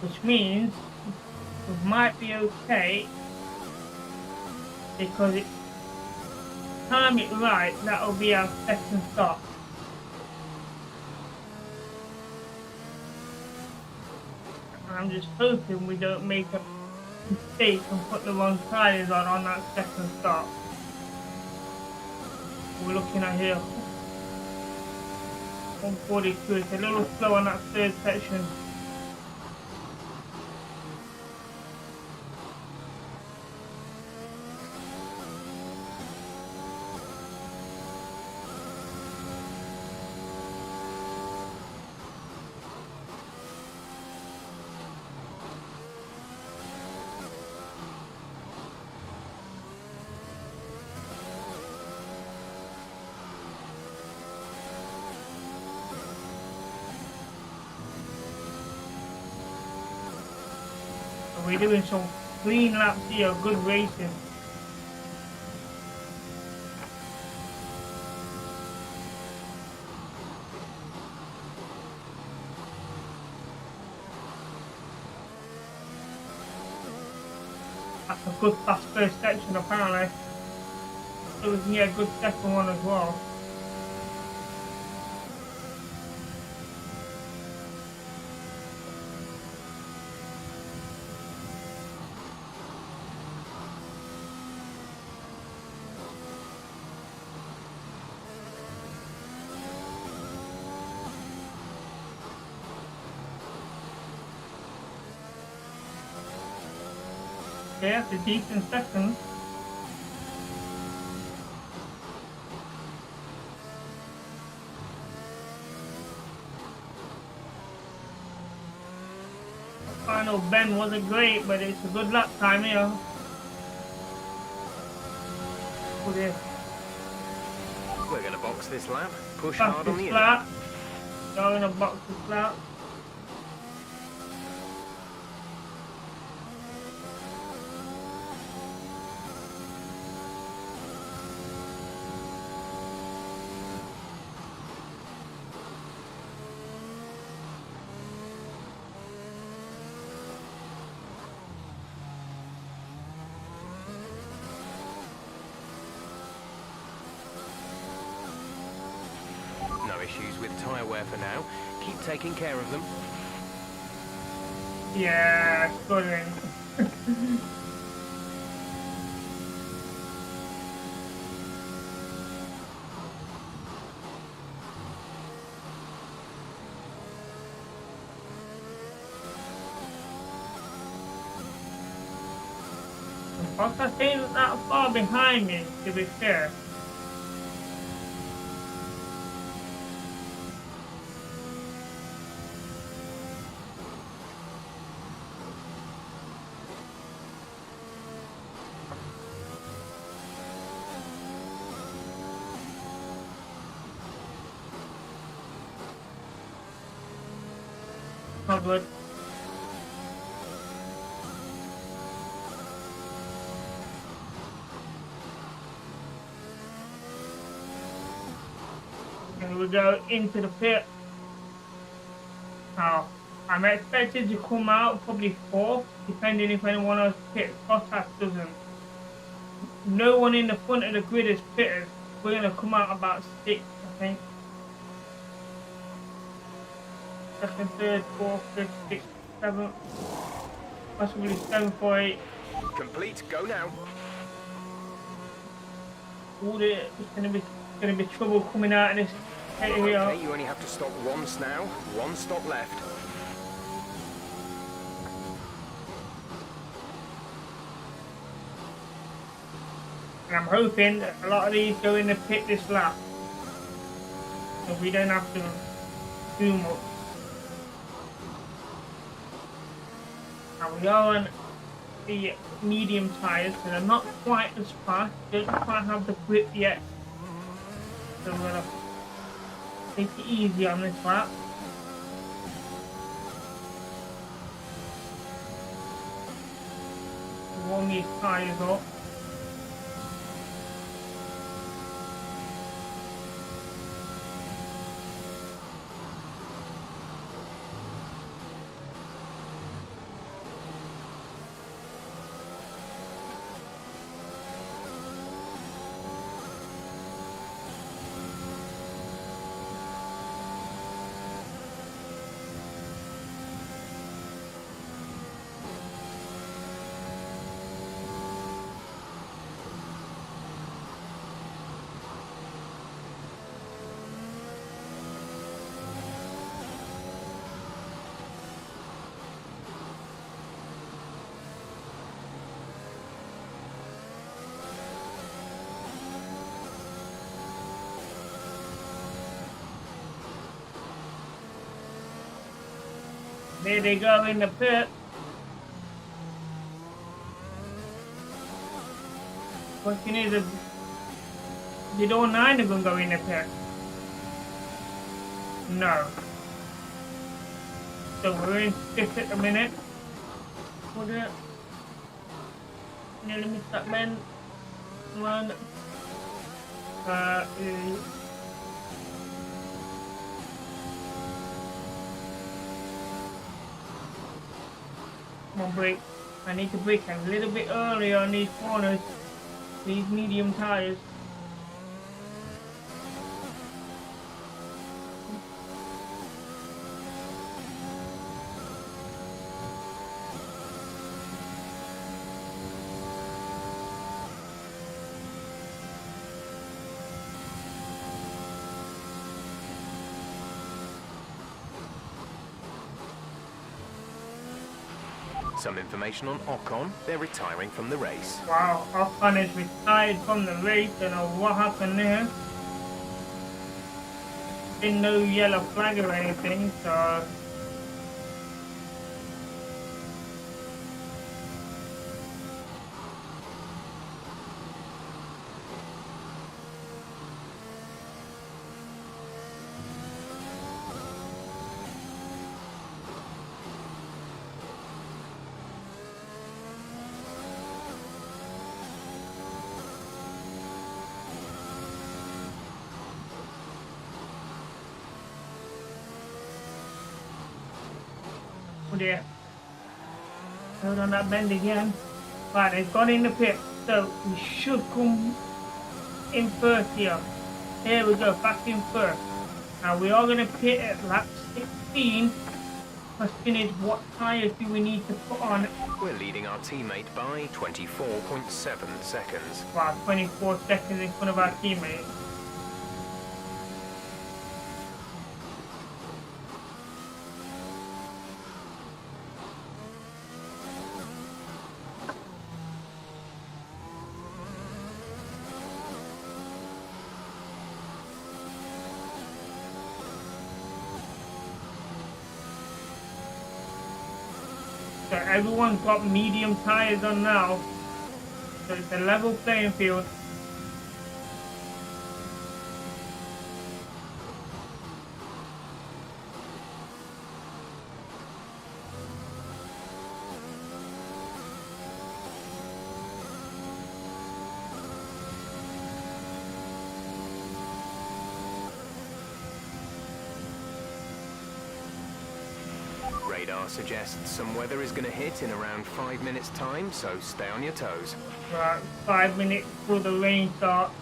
Which means we might be okay because it time it right, that'll be our second stop. I'm just hoping we don't make a mistake and put the wrong tyres on that second stop. We're looking at here. 142. It's a little slow on that third section. We're doing some clean laps here, good racing. That's a good fast first section apparently. So we can get a good second one as well. Yeah, it's a decent second. Final bend wasn't great, but it's a good lap time here. Okay. We're going to box this lap. Push Box hard on the this inner. lap. Going to box this lap. No issues with tyre wear for now. Keep taking care of them. Yeah, good in. Bottas ain't that far behind me, to be fair. Not good. And we go into the pit. Now, I'm expected to come out probably fourth, depending if anyone else pits. Bottas doesn't. No one in the front of the grid is pitted. We're going to come out about sixth, I think. Second, third, fourth, fifth, sixth, seventh. Possibly seventh or eighth. Complete. Go now. All the, it's going to be trouble coming out of this pit here. Okay, you only have to stop once now. One stop left. And I'm hoping that a lot of these go in the pit this lap. So we don't have to do much. And we are on the medium tyres, so they're not quite as fast. They don't quite have the grip yet. So we're going to take it easy on this lap. Warm these tyres up. There they go in the pit. Question is, did all 9 of them go in the pit? No. So we're in 5th at the minute. Hold it. Nearly missed that bend. One. Come on, brake. I need to brake a little bit earlier on these corners. These medium tires. Some information on Ocon. They're retiring from the race. Wow, Ocon is retired from the race. Don't know what happened there. Been no yellow flag or anything, so. Oh dear. Hold on that bend again. Right, they've got in the pit, so we should come in first here. There we go, back in first. Now we are going to pit at lap 16. Question is, what tyres do we need to put on? We're leading our teammate by 24.7 seconds. Wow, 24 seconds in front of our teammate. So everyone's got medium tires on now. So it's a level playing field. Radar suggests some weather is going to hit in around 5 minutes' time, so stay on your toes. Right, 5 minutes before the rain starts.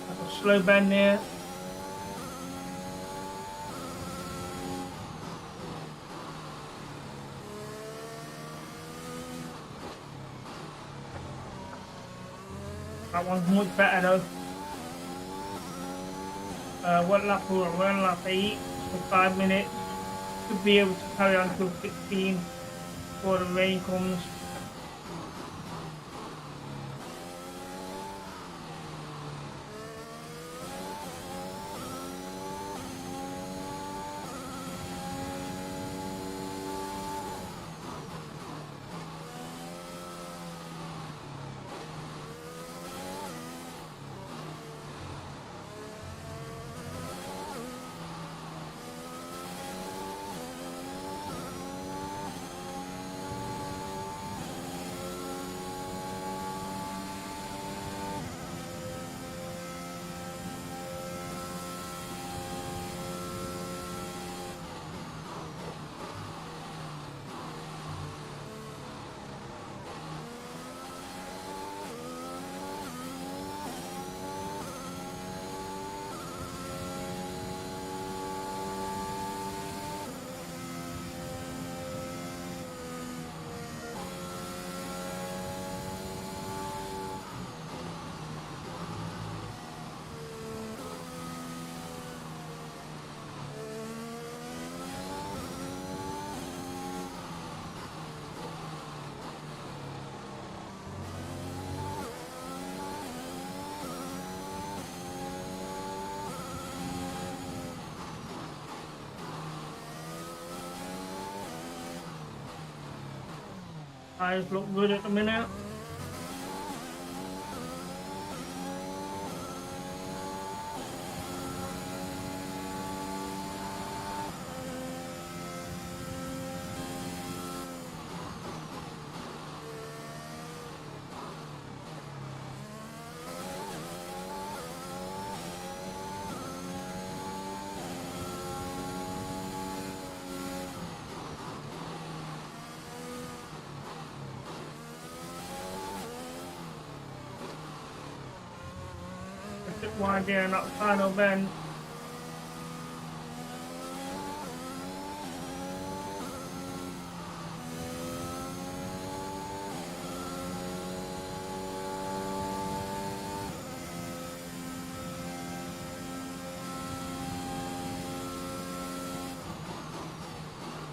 That's a slow bend there. That one's much better though. What lap we're on? We're on lap 8 for 5 minutes. Should be able to carry on till 16 before the rain comes. Tires look good at the minute. Why they're not final bend.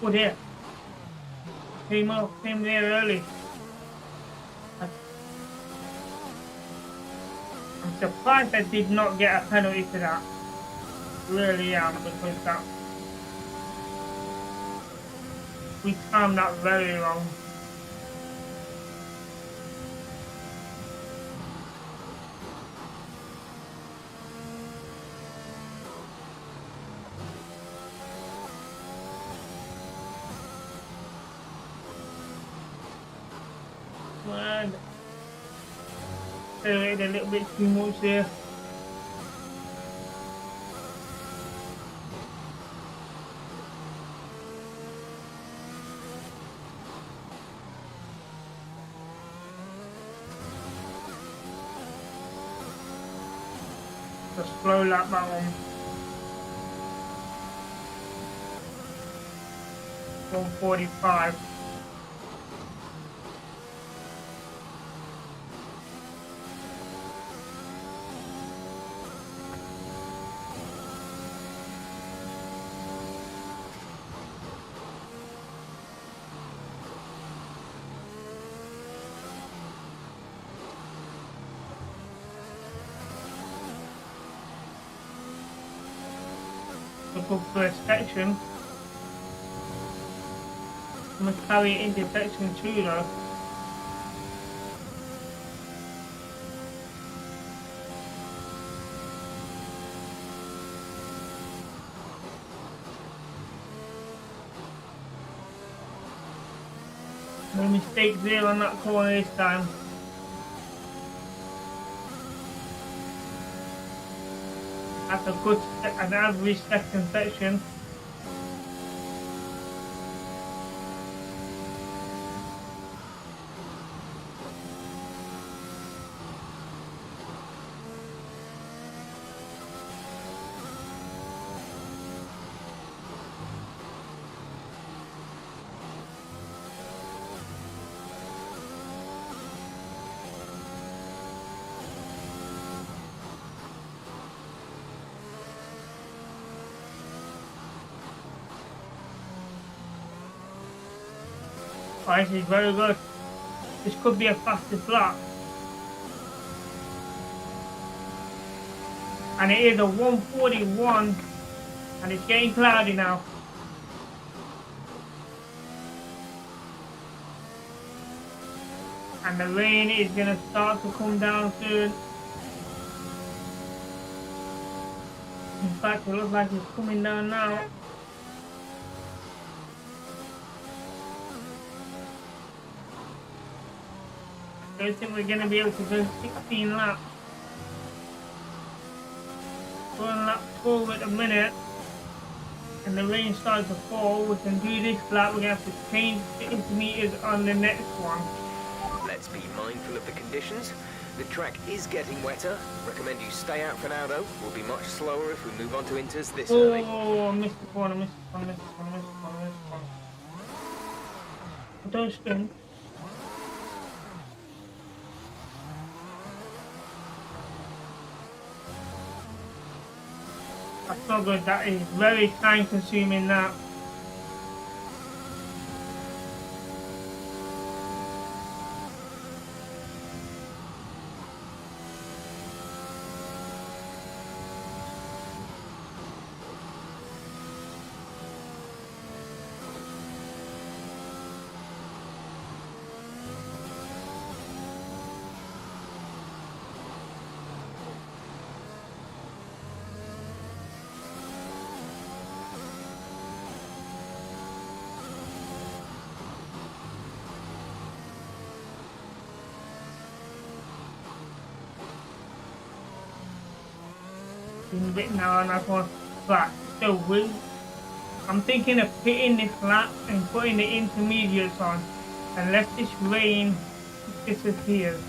Oh dear. Came there early. I'm surprised I did not get a penalty for that. Really am, because that we timed that very wrong. And accelerated a little bit too much there. Just slow lap that one. 145. A good first section. I'm going to carry it into section 2 though. No mistakes there on that corner this time. That's a good, an average second section. Oh, this is very good. This could be a fastest lap. And it is a 141. And it's getting cloudy now. And the rain is going to start to come down soon. In fact, it looks like it's coming down now. I don't think we're going to be able to go 16 laps. We're on lap 12 at the minute. And the rain starts to fall. We can do this lap. We're going to have to change the intermeters on the next one. Let's be mindful of the conditions. The track is getting wetter. Recommend you stay out for now though. We'll be much slower if we move on to inters this early. Oh, I missed the corner, missed the corner, missed the corner, missed the corner, missed the corner. Don't spin. That's not good. That is very time consuming now. been a bit narrow and I've gone flat. So I'm thinking of pitting this lap and putting the intermediates on unless this rain disappears.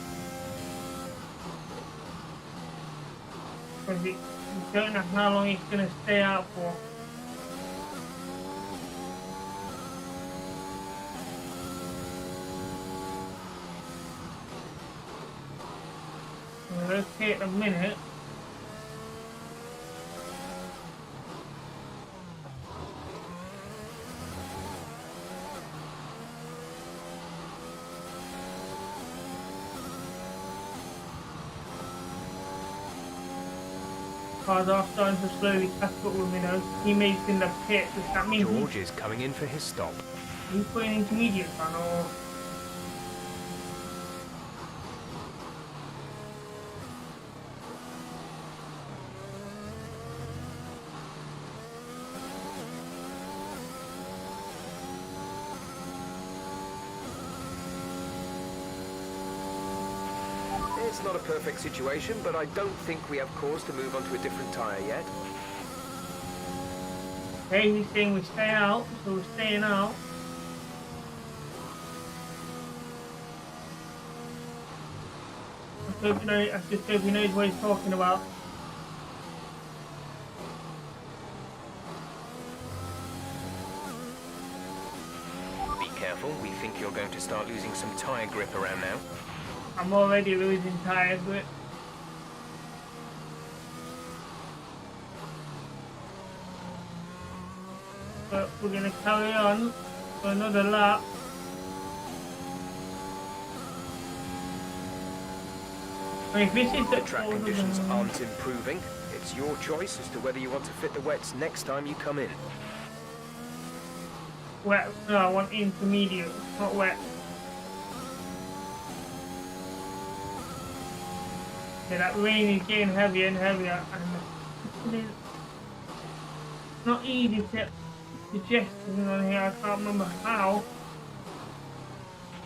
Because we don't know how long it's going to stay out for. Let's take a minute. Cars are starting to slowly catch up with me now. Teammates in the pit, does that mean George is coming in for his stop. he's putting intermediates on, or? It's not a perfect situation, but I don't think we have cause to move on to a different tyre yet. Okay, he's saying we stay out, so we're staying out. I just hope he knows what he's talking about. Be careful, we think you're going to start losing some tyre grip around now. I'm already losing tyre grip. But we're going to carry on for another lap. I mean, if this is The track conditions aren't improving. It's your choice as to whether you want to fit the wets next time you come in. Wet, no, I want intermediate, not wet. Yeah, that rain is getting heavier and heavier, and it's not easy to suggest on here. I can't remember how.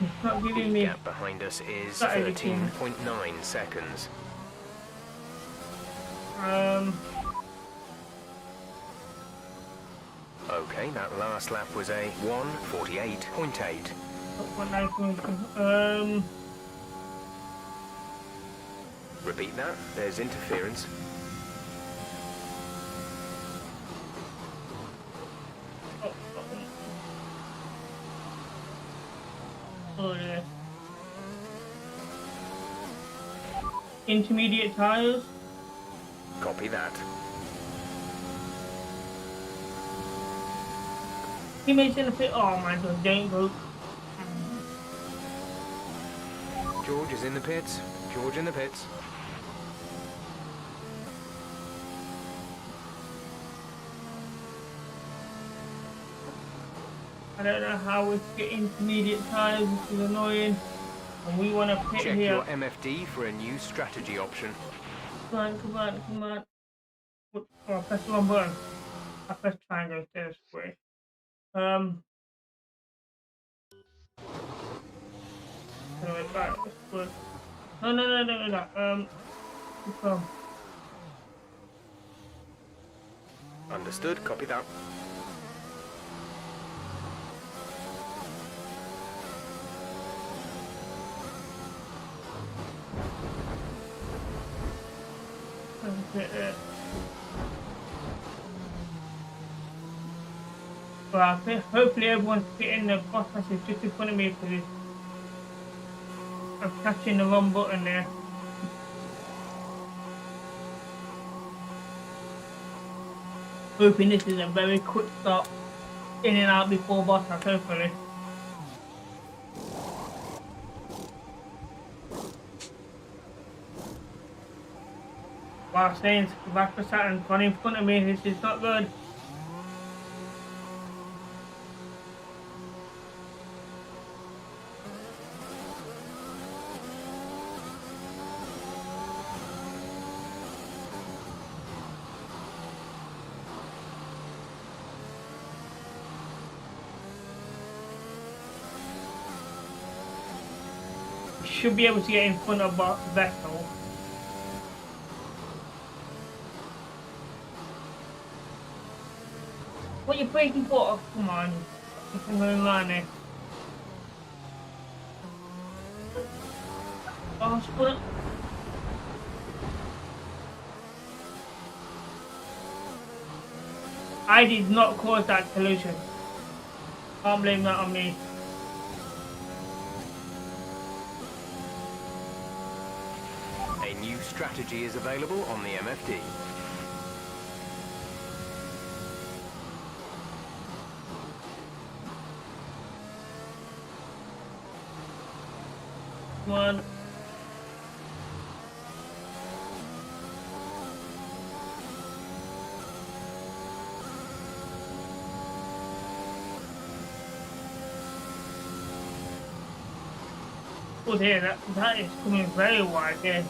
It's not giving The me. gap behind us is Not everything. 13.9 seconds. Okay, that last lap was a 1:48.8. Repeat that. There's interference. Oh yeah. Intermediate tires. Copy that. Teammates in the pit. Oh my god, don't go. George is in the pits. George in the pits. I don't know how we get intermediate tires, which is annoying. And we want to pit Check here. your MFD for a new strategy option. Come on, come on, come on. Oh, I pressed the wrong button. I pressed triangle this way. Anyway, right, let's work. No. Come. Understood. Copy that. Well, hopefully everyone's getting the boss message just in front of me because I'm catching the wrong button there. Hoping this is a very quick stop in and out before boss, hopefully. Wow, saying back for Saturn gone in front of me, this is not good. Should be able to get in front of Vettel. What are you braking for? Oh, come on. You can go in line there. Oh, split. I did not cause that collision. Can't blame that on me. A new strategy is available on the MFD. One. Oh dear, that is coming very wide there.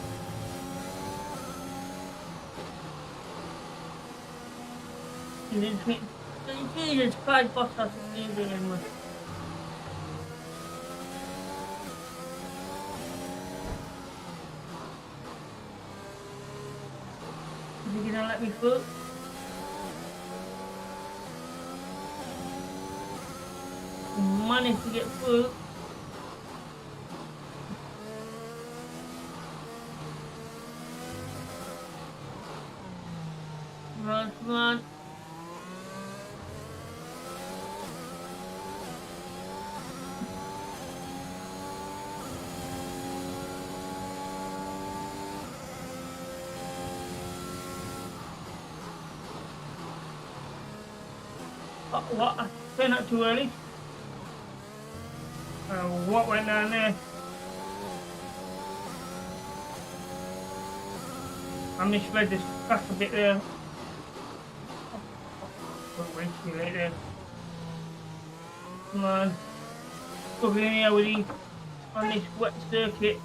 Jesus Christ, boss has to leave it in. Is he gonna let me through? Managed to get through. Run, run. What? I turned out too early. What went down there? I misread this track a bit there. Way too late there. Come on. Struggling here with these on this wet circuit.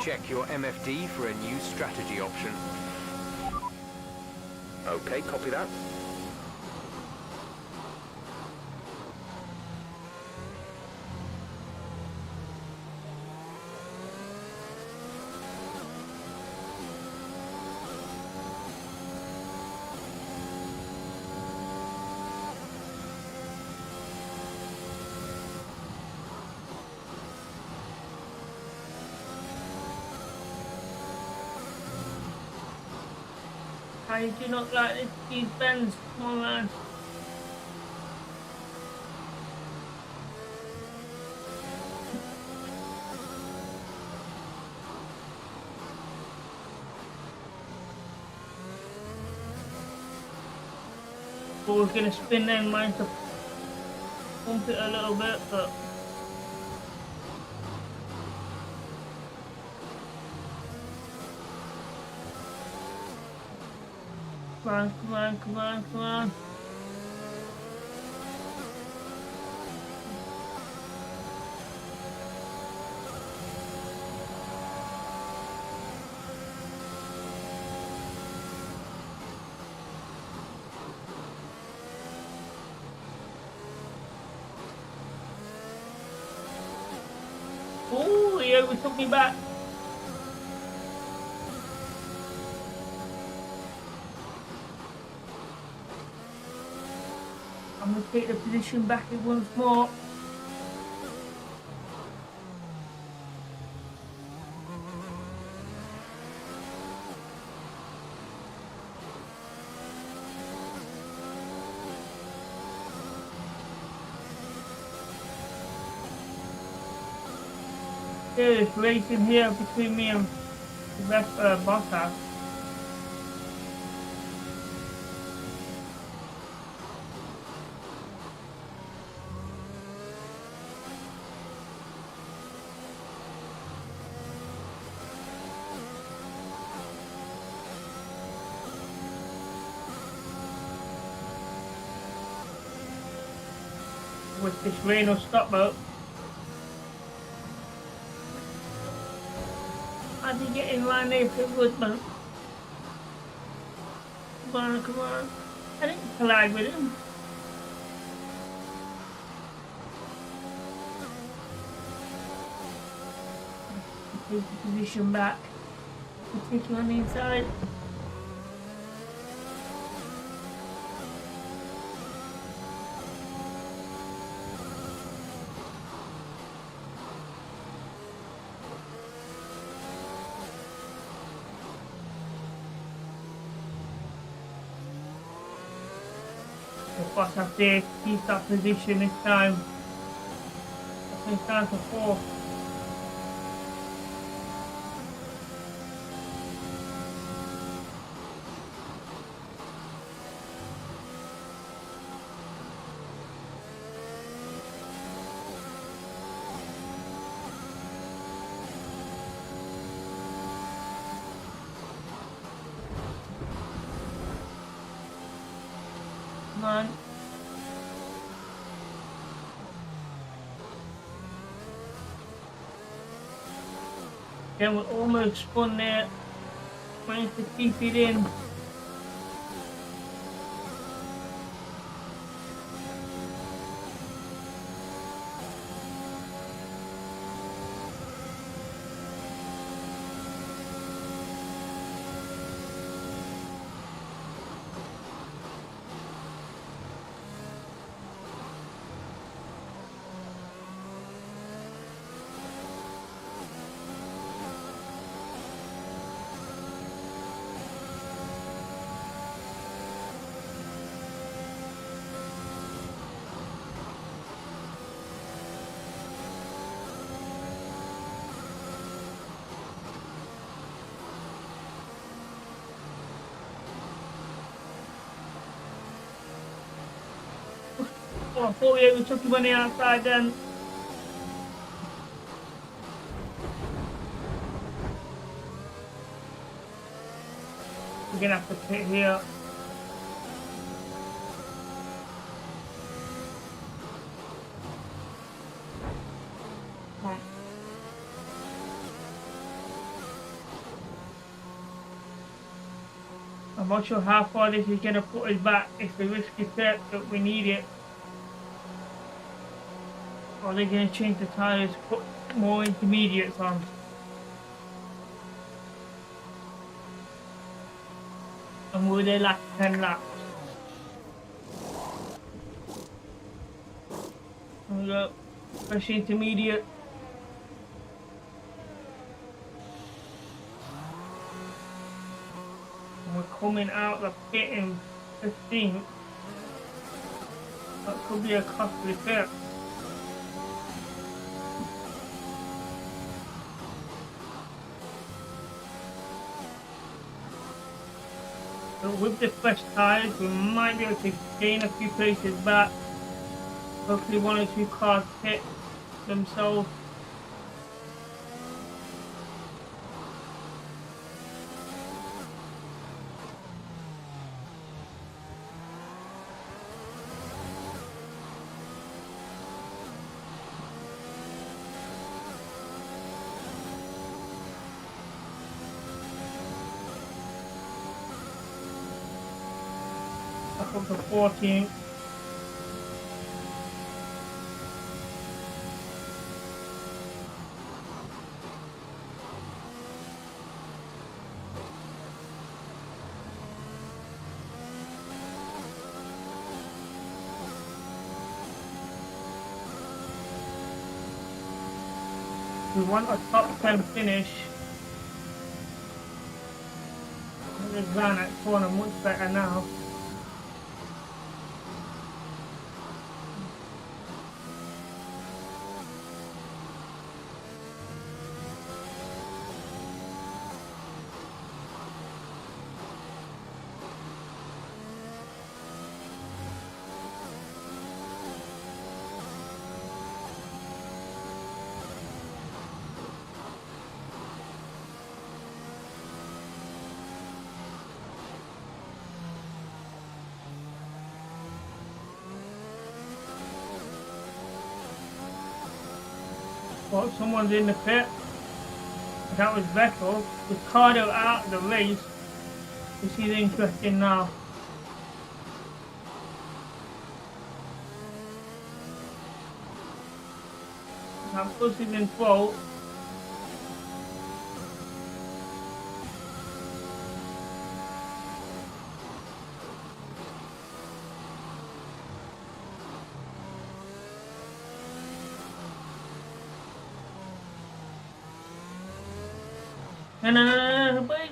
Check your MFD for a new strategy option. Okay, copy that. I do not like these bends. Come on, man. But we're gonna spin then, mine to pump it a little bit, but. Come on, come on, come on, come on. Oh, he overtook me back. I'm going to take the position back once more. There is racing here between me and the best boss house. With this rain or stop out. I did get in line there if it would, man. Come on, come on. I didn't collide with him. Take the position back. We'll take you on the inside. The boss up there keeps that position this time. It's down to 4. Come on. Then we're almost spun there. Managed to keep it in. Oh, I thought we took him on the outside then. We're gonna have to pit here. I'm not sure how far this is gonna put us back. It's a risky step, but we need it. Or they're going to change the tyres, put more intermediates on. And will they last 10 laps? There we go. Fresh intermediate. And we're coming out the pit in 15th. That could be a costly pit. But with the fresh tyres, we might be able to gain a few places back. Hopefully 1 or 2 cars pit themselves. Up to 14. We want a top 10 finish. This round at corner much better now. Well, someone's in the pit. That was Vettel. Ricardo out of the race. This is interesting now. That puts him in fault. No, wait.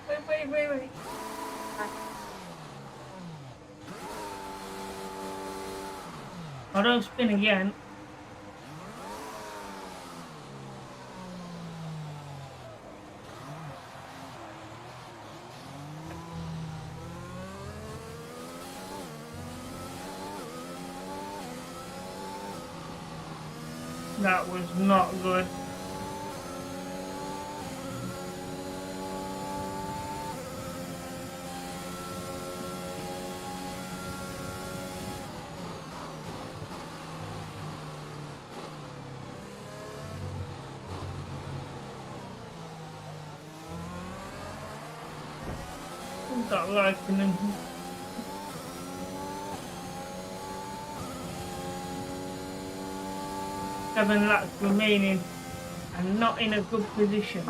I don't spin again. That was not good. Got liking him. 7 laps remaining and not in a good position.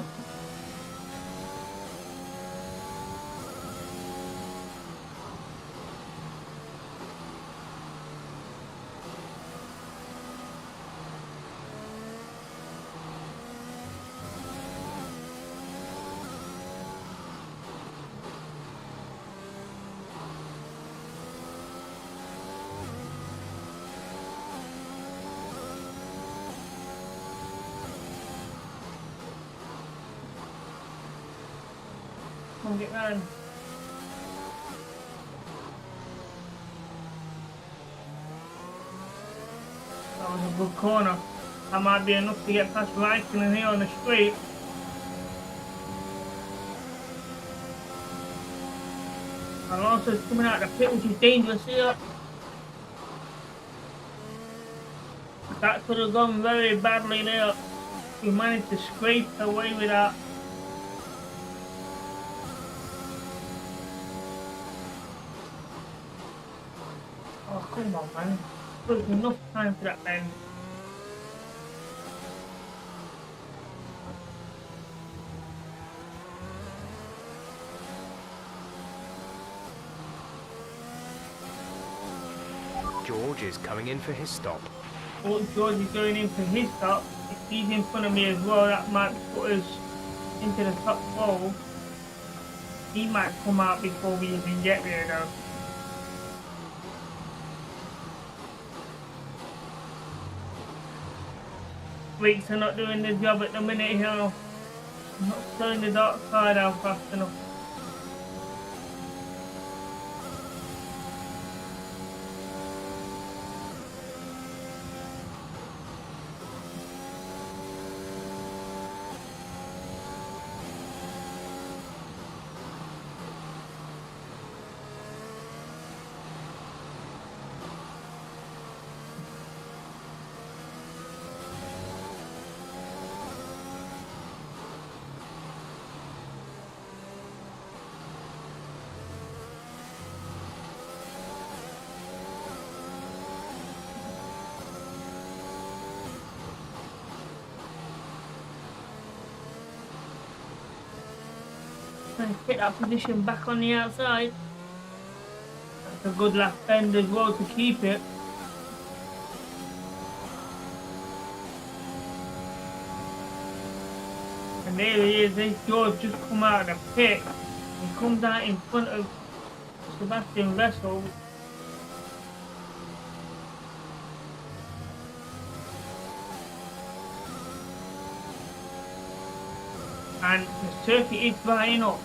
Come get round. That was a good corner. That might be enough to get past Raikkonen here on the straight. Alonso's coming out of the pit, which is dangerous here. That could have gone very badly there. We managed to scrape away with that. Oh, come on, man. There's enough time for that bend. George is coming in for his stop. Oh, George is going in for his stop. If he's in front of me as well, that might put us into the top 12. He might come out before we even get there though. Brakes are not doing the job at the minute here. I'm not showing the dark side out fast enough. Trying to get that position back on the outside. That's a good left bend as well to keep it. And there he is, there's George just come out of the pit. He comes out in front of Sebastian Vettel. And the circuit is drying up.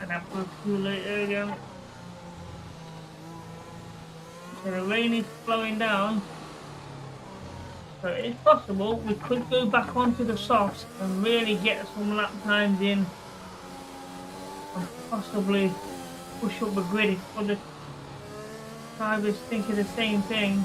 And that was too late again. So the rain is flowing down. So it's possible we could go back onto the softs and really get some lap times in. And possibly push up the grid if other drivers think of the same thing.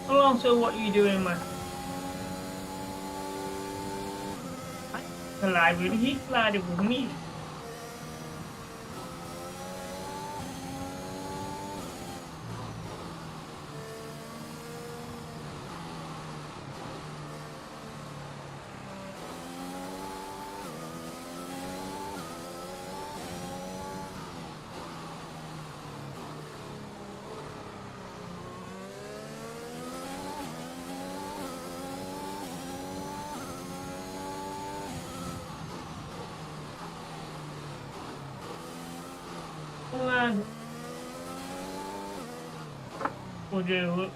Alonso, what are you doing, man? He collided with me. mind. We'll do it.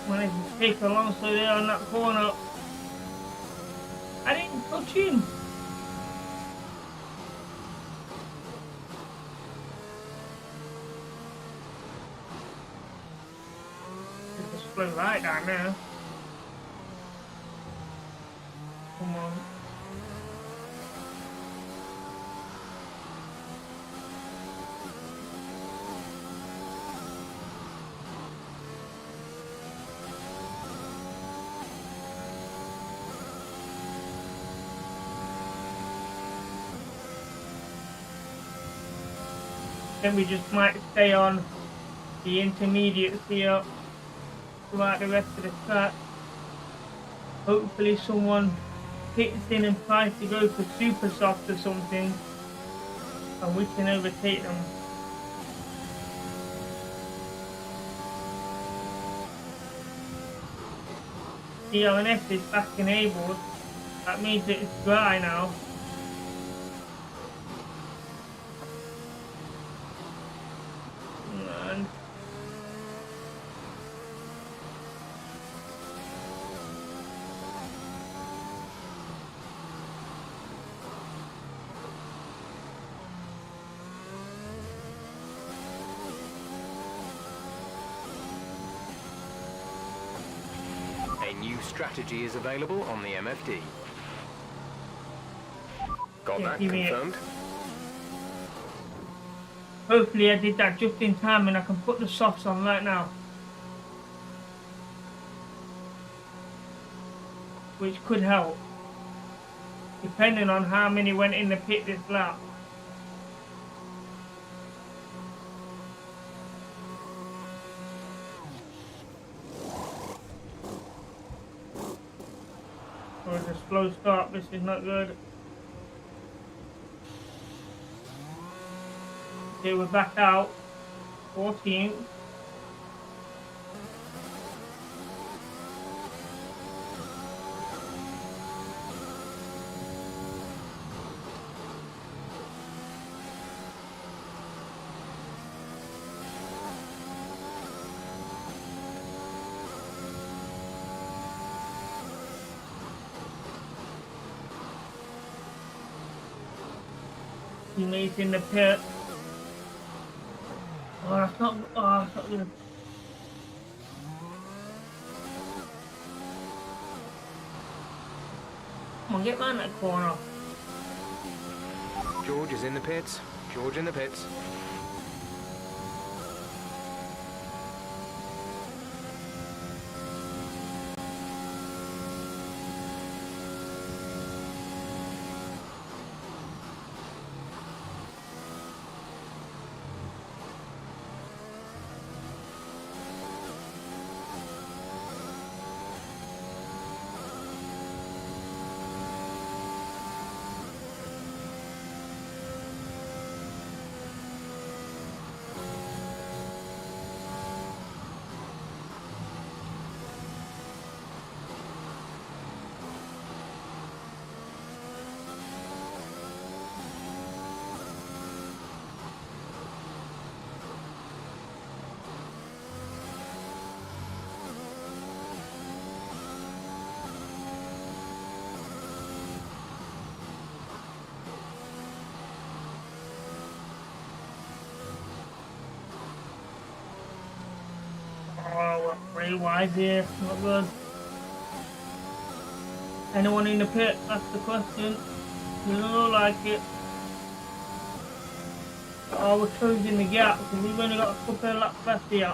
Managed to take a long so there on that corner. I didn't touch him. Just flow right down there. Come on. Then we just might stay on the intermediates here throughout the rest of the track. Hopefully someone hits in and tries to go for super soft or something and we can overtake them. DRNF is back enabled. That means that it's dry now. A new strategy is available on the MFD. Got that confirmed? Hopefully I did that just in time and I can put the softs on right now. Which could help. Depending on how many went in the pit this lap. Or it's a slow start, this is not good. Okay, we're back out. 14th. Teammates in the pit. Oh, that's not good. Come on, get round that corner. George is in the pits. George in the pits. Oh, we're pretty wide here. Not good. Anyone in the pit? That's the question. Doesn't look like it. Oh, we're closing the gap because we've only got a couple of laps left here.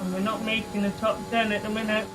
And we're not making the top 10 at the minute.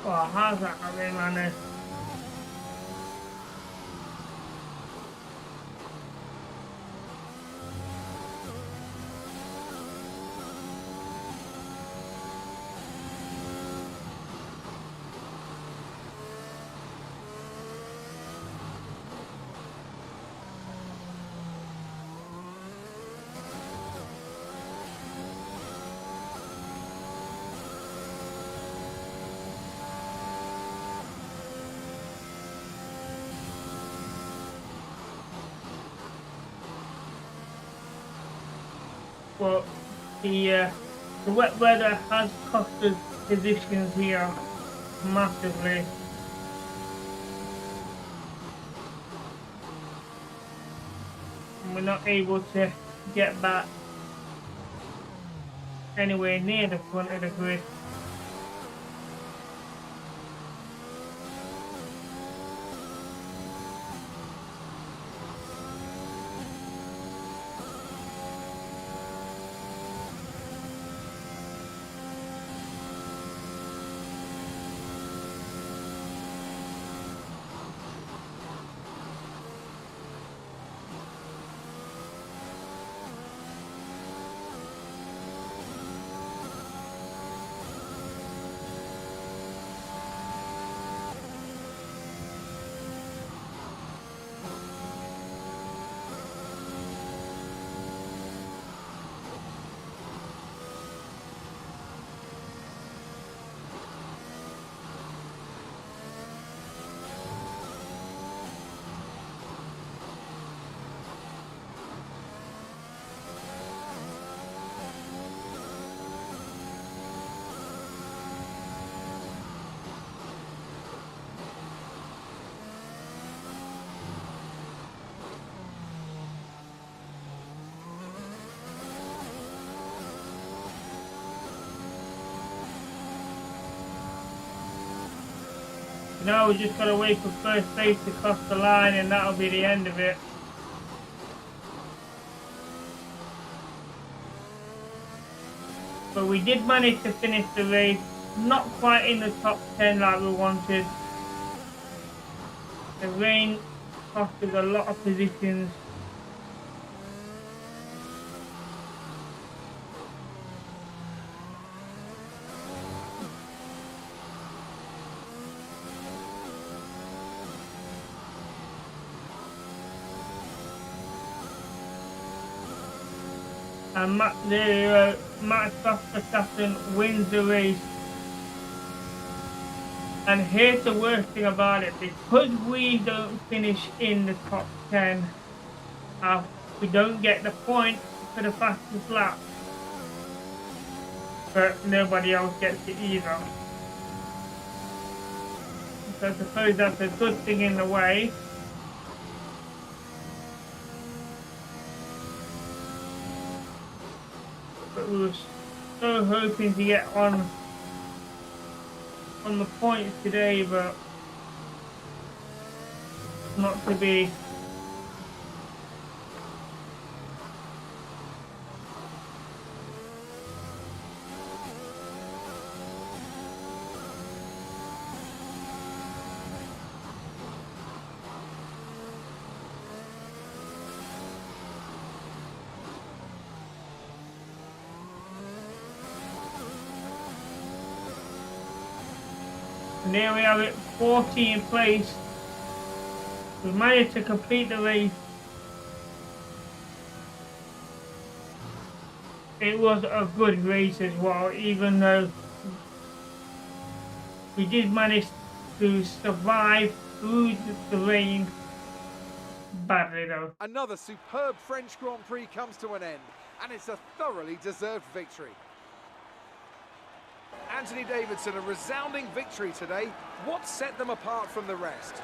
Well, how's that happening, man? Well, the wet weather has cost us positions here massively. And we're not able to get back anywhere near the front of the grid. Now we just gotta wait for first place to cross the line and that'll be the end of it. But we did manage to finish the race, not quite in the top 10 like we wanted. The rain cost us a lot of positions. And Max Verstappen wins the race. And here's the worst thing about it, because we don't finish in the top 10, we don't get the point for the fastest lap. But nobody else gets it either. So I suppose that's a good thing in a way. But we were so hoping to get on the points today, but not to be. And there we have it, 14th place. We managed to complete the race. It was a good race as well, even though we did manage to survive through the rain badly though. Another superb French Grand Prix comes to an end, and it's a thoroughly deserved victory. Anthony Davidson, a resounding victory today. What set them apart from the rest?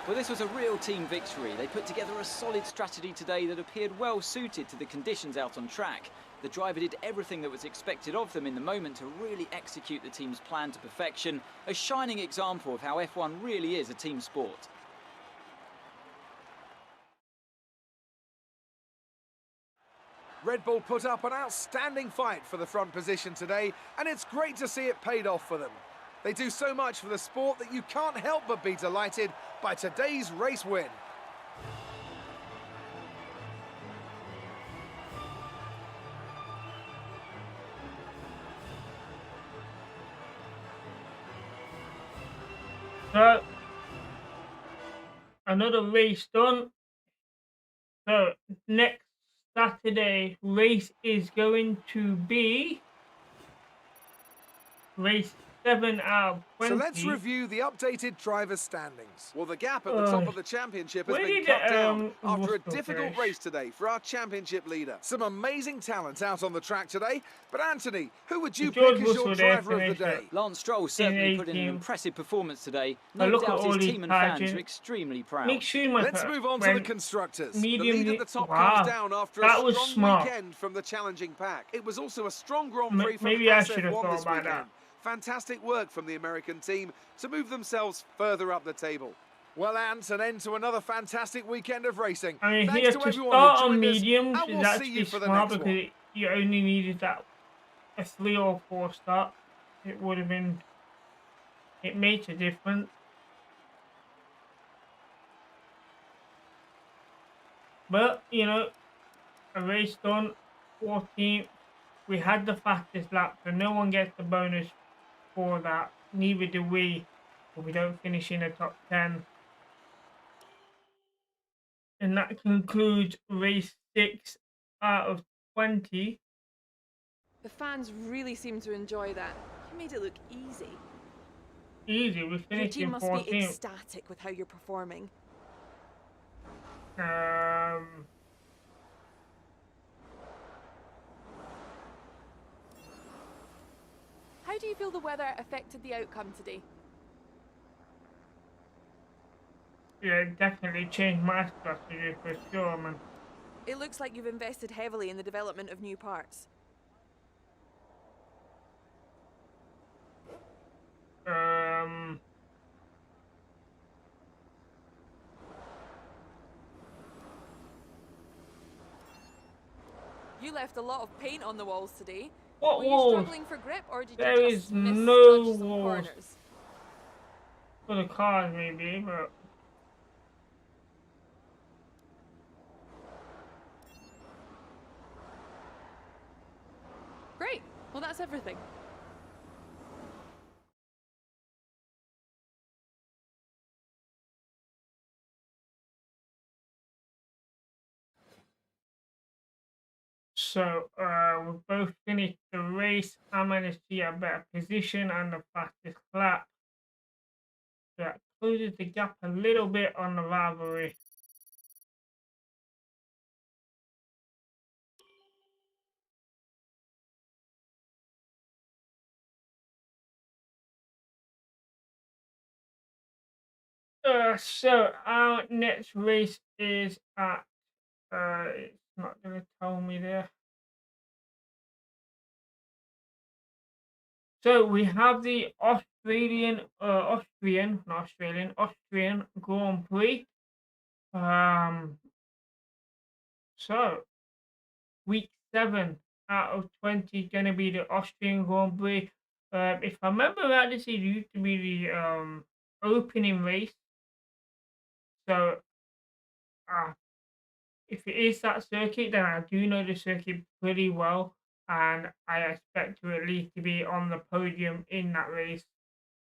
Well, this was a real team victory. They put together a solid strategy today that appeared well suited to the conditions out on track. The driver did everything that was expected of them in the moment to really execute the team's plan to perfection. A shining example of how F1 really is a team sport. Red Bull put up an outstanding fight for the front position today, and it's great to see it paid off for them. They do so much for the sport that you can't help but be delighted by today's race win. So, another race done. So, next Saturday race is going to be race 7 out of 20. So let's review the updated drivers' standings. Well, the gap at the top of the championship has been cut down after a difficult race today for our championship leader. Some amazing talent out on the track today. But Anthony, who would you pick as your driver of the day? Lance Stroll certainly put in an impressive performance today. No look doubt at all his these team and fans pageants. are extremely proud. Let's move on to the constructors. The lead at the top comes down after a strong weekend from the challenging pack. It was also a strong Grand Prix from SF1 this weekend. Fantastic work from the American team to move themselves further up the table. Well, Ant, an end to another fantastic weekend of racing. I mean, Thanks here to to everyone start who on joined us, mediums and is we'll see actually you for the smart next because one. you only needed that a 3 or 4 start. It would have been. It makes a difference. But you know, a race done, 14th. We had the fastest lap, so no one gets the bonus for that. Neither do we, but we don't finish in the top 10. And that concludes race 6 out of 20. The fans really seem to enjoy that. You made it look easy. Easy, we Your finished team in must 14th. be ecstatic with how you're performing. How do you feel the weather affected the outcome today? Yeah, it definitely changed my strategy for sure, man. It looks like you've invested heavily in the development of new parts. You left a lot of paint on the walls today. What Were you walls? struggling for grip, or did There you is just no misjudge some walls. corners? For the cars, maybe, but. Great. Well, that's everything. So, we both finished the race. I managed to get a better position and the fastest lap. That closes the gap a little bit on the rivalry. So our next race is at, it's not going to tell me there. So we have the Austrian Grand Prix. So week 7 out of 20 going to be the Austrian Grand Prix. If I remember right, this used to be the opening race. So if it is that circuit, then I do know the circuit pretty well, and I expect to at least to be on the podium in that race.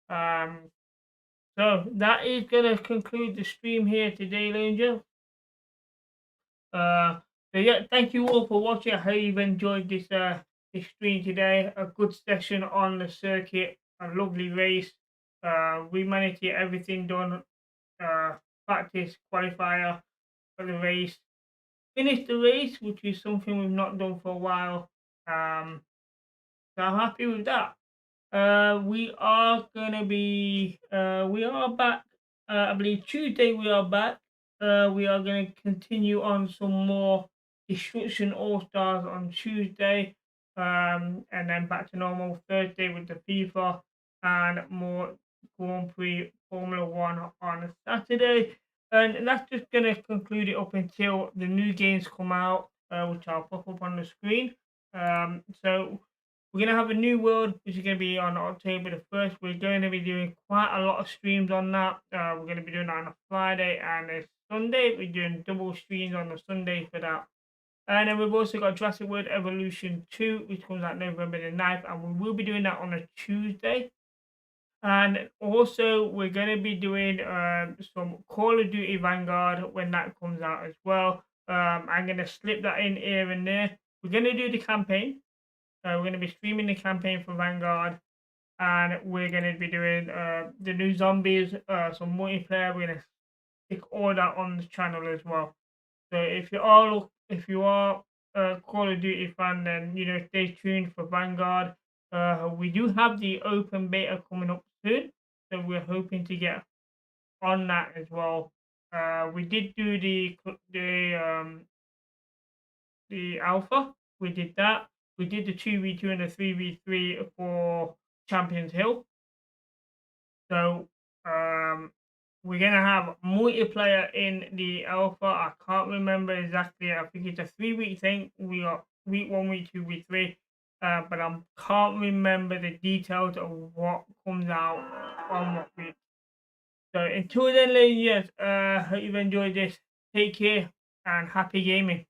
So that is going to conclude the stream here today, ladies and gentlemen. So yeah, thank you all for watching. I hope you've enjoyed this this stream today. A good session on the circuit, a lovely race. We managed to get everything done. Practice, qualifier for the race. Finished the race, which is something we've not done for a while. So I'm happy with that. We are gonna be we are back. I believe Tuesday we are back. We are gonna continue on some more Destruction All Stars on Tuesday. And then back to normal Thursday with the FIFA and more Grand Prix Formula One on Saturday. And that's just going to conclude it up until the new games come out, which I'll pop up on the screen. So We're going to have a new world, which is going to be on October the 1st. We're going to be doing quite a lot of streams on that. We're going to be doing that on a Friday and a Sunday. We're doing double streams on the Sunday for that. And then we've also got Jurassic World Evolution 2, which comes out November the 9th. And we will be doing that on a Tuesday. And also, we're going to be doing some Call of Duty Vanguard when that comes out as well. I'm going to slip that in here and there. We're going to do the campaign. We're going to be streaming the campaign for Vanguard, and we're going to be doing the new zombies, some multiplayer. We're going to stick all that on the channel as well. So if you are a Call of Duty fan, then stay tuned for Vanguard. We do have the open beta coming up soon, so we're hoping to get on that as well. We did do the alpha. We did that. We did the 2v2 and the 3v3 for Champions Hill. So we're gonna have multiplayer in the alpha. I can't remember exactly. I think it's a 3-week thing. We got week 1, week 2, week 3. But I can't remember the details of what comes out on what week. So until then, ladies, hope you've enjoyed this. Take care and happy gaming.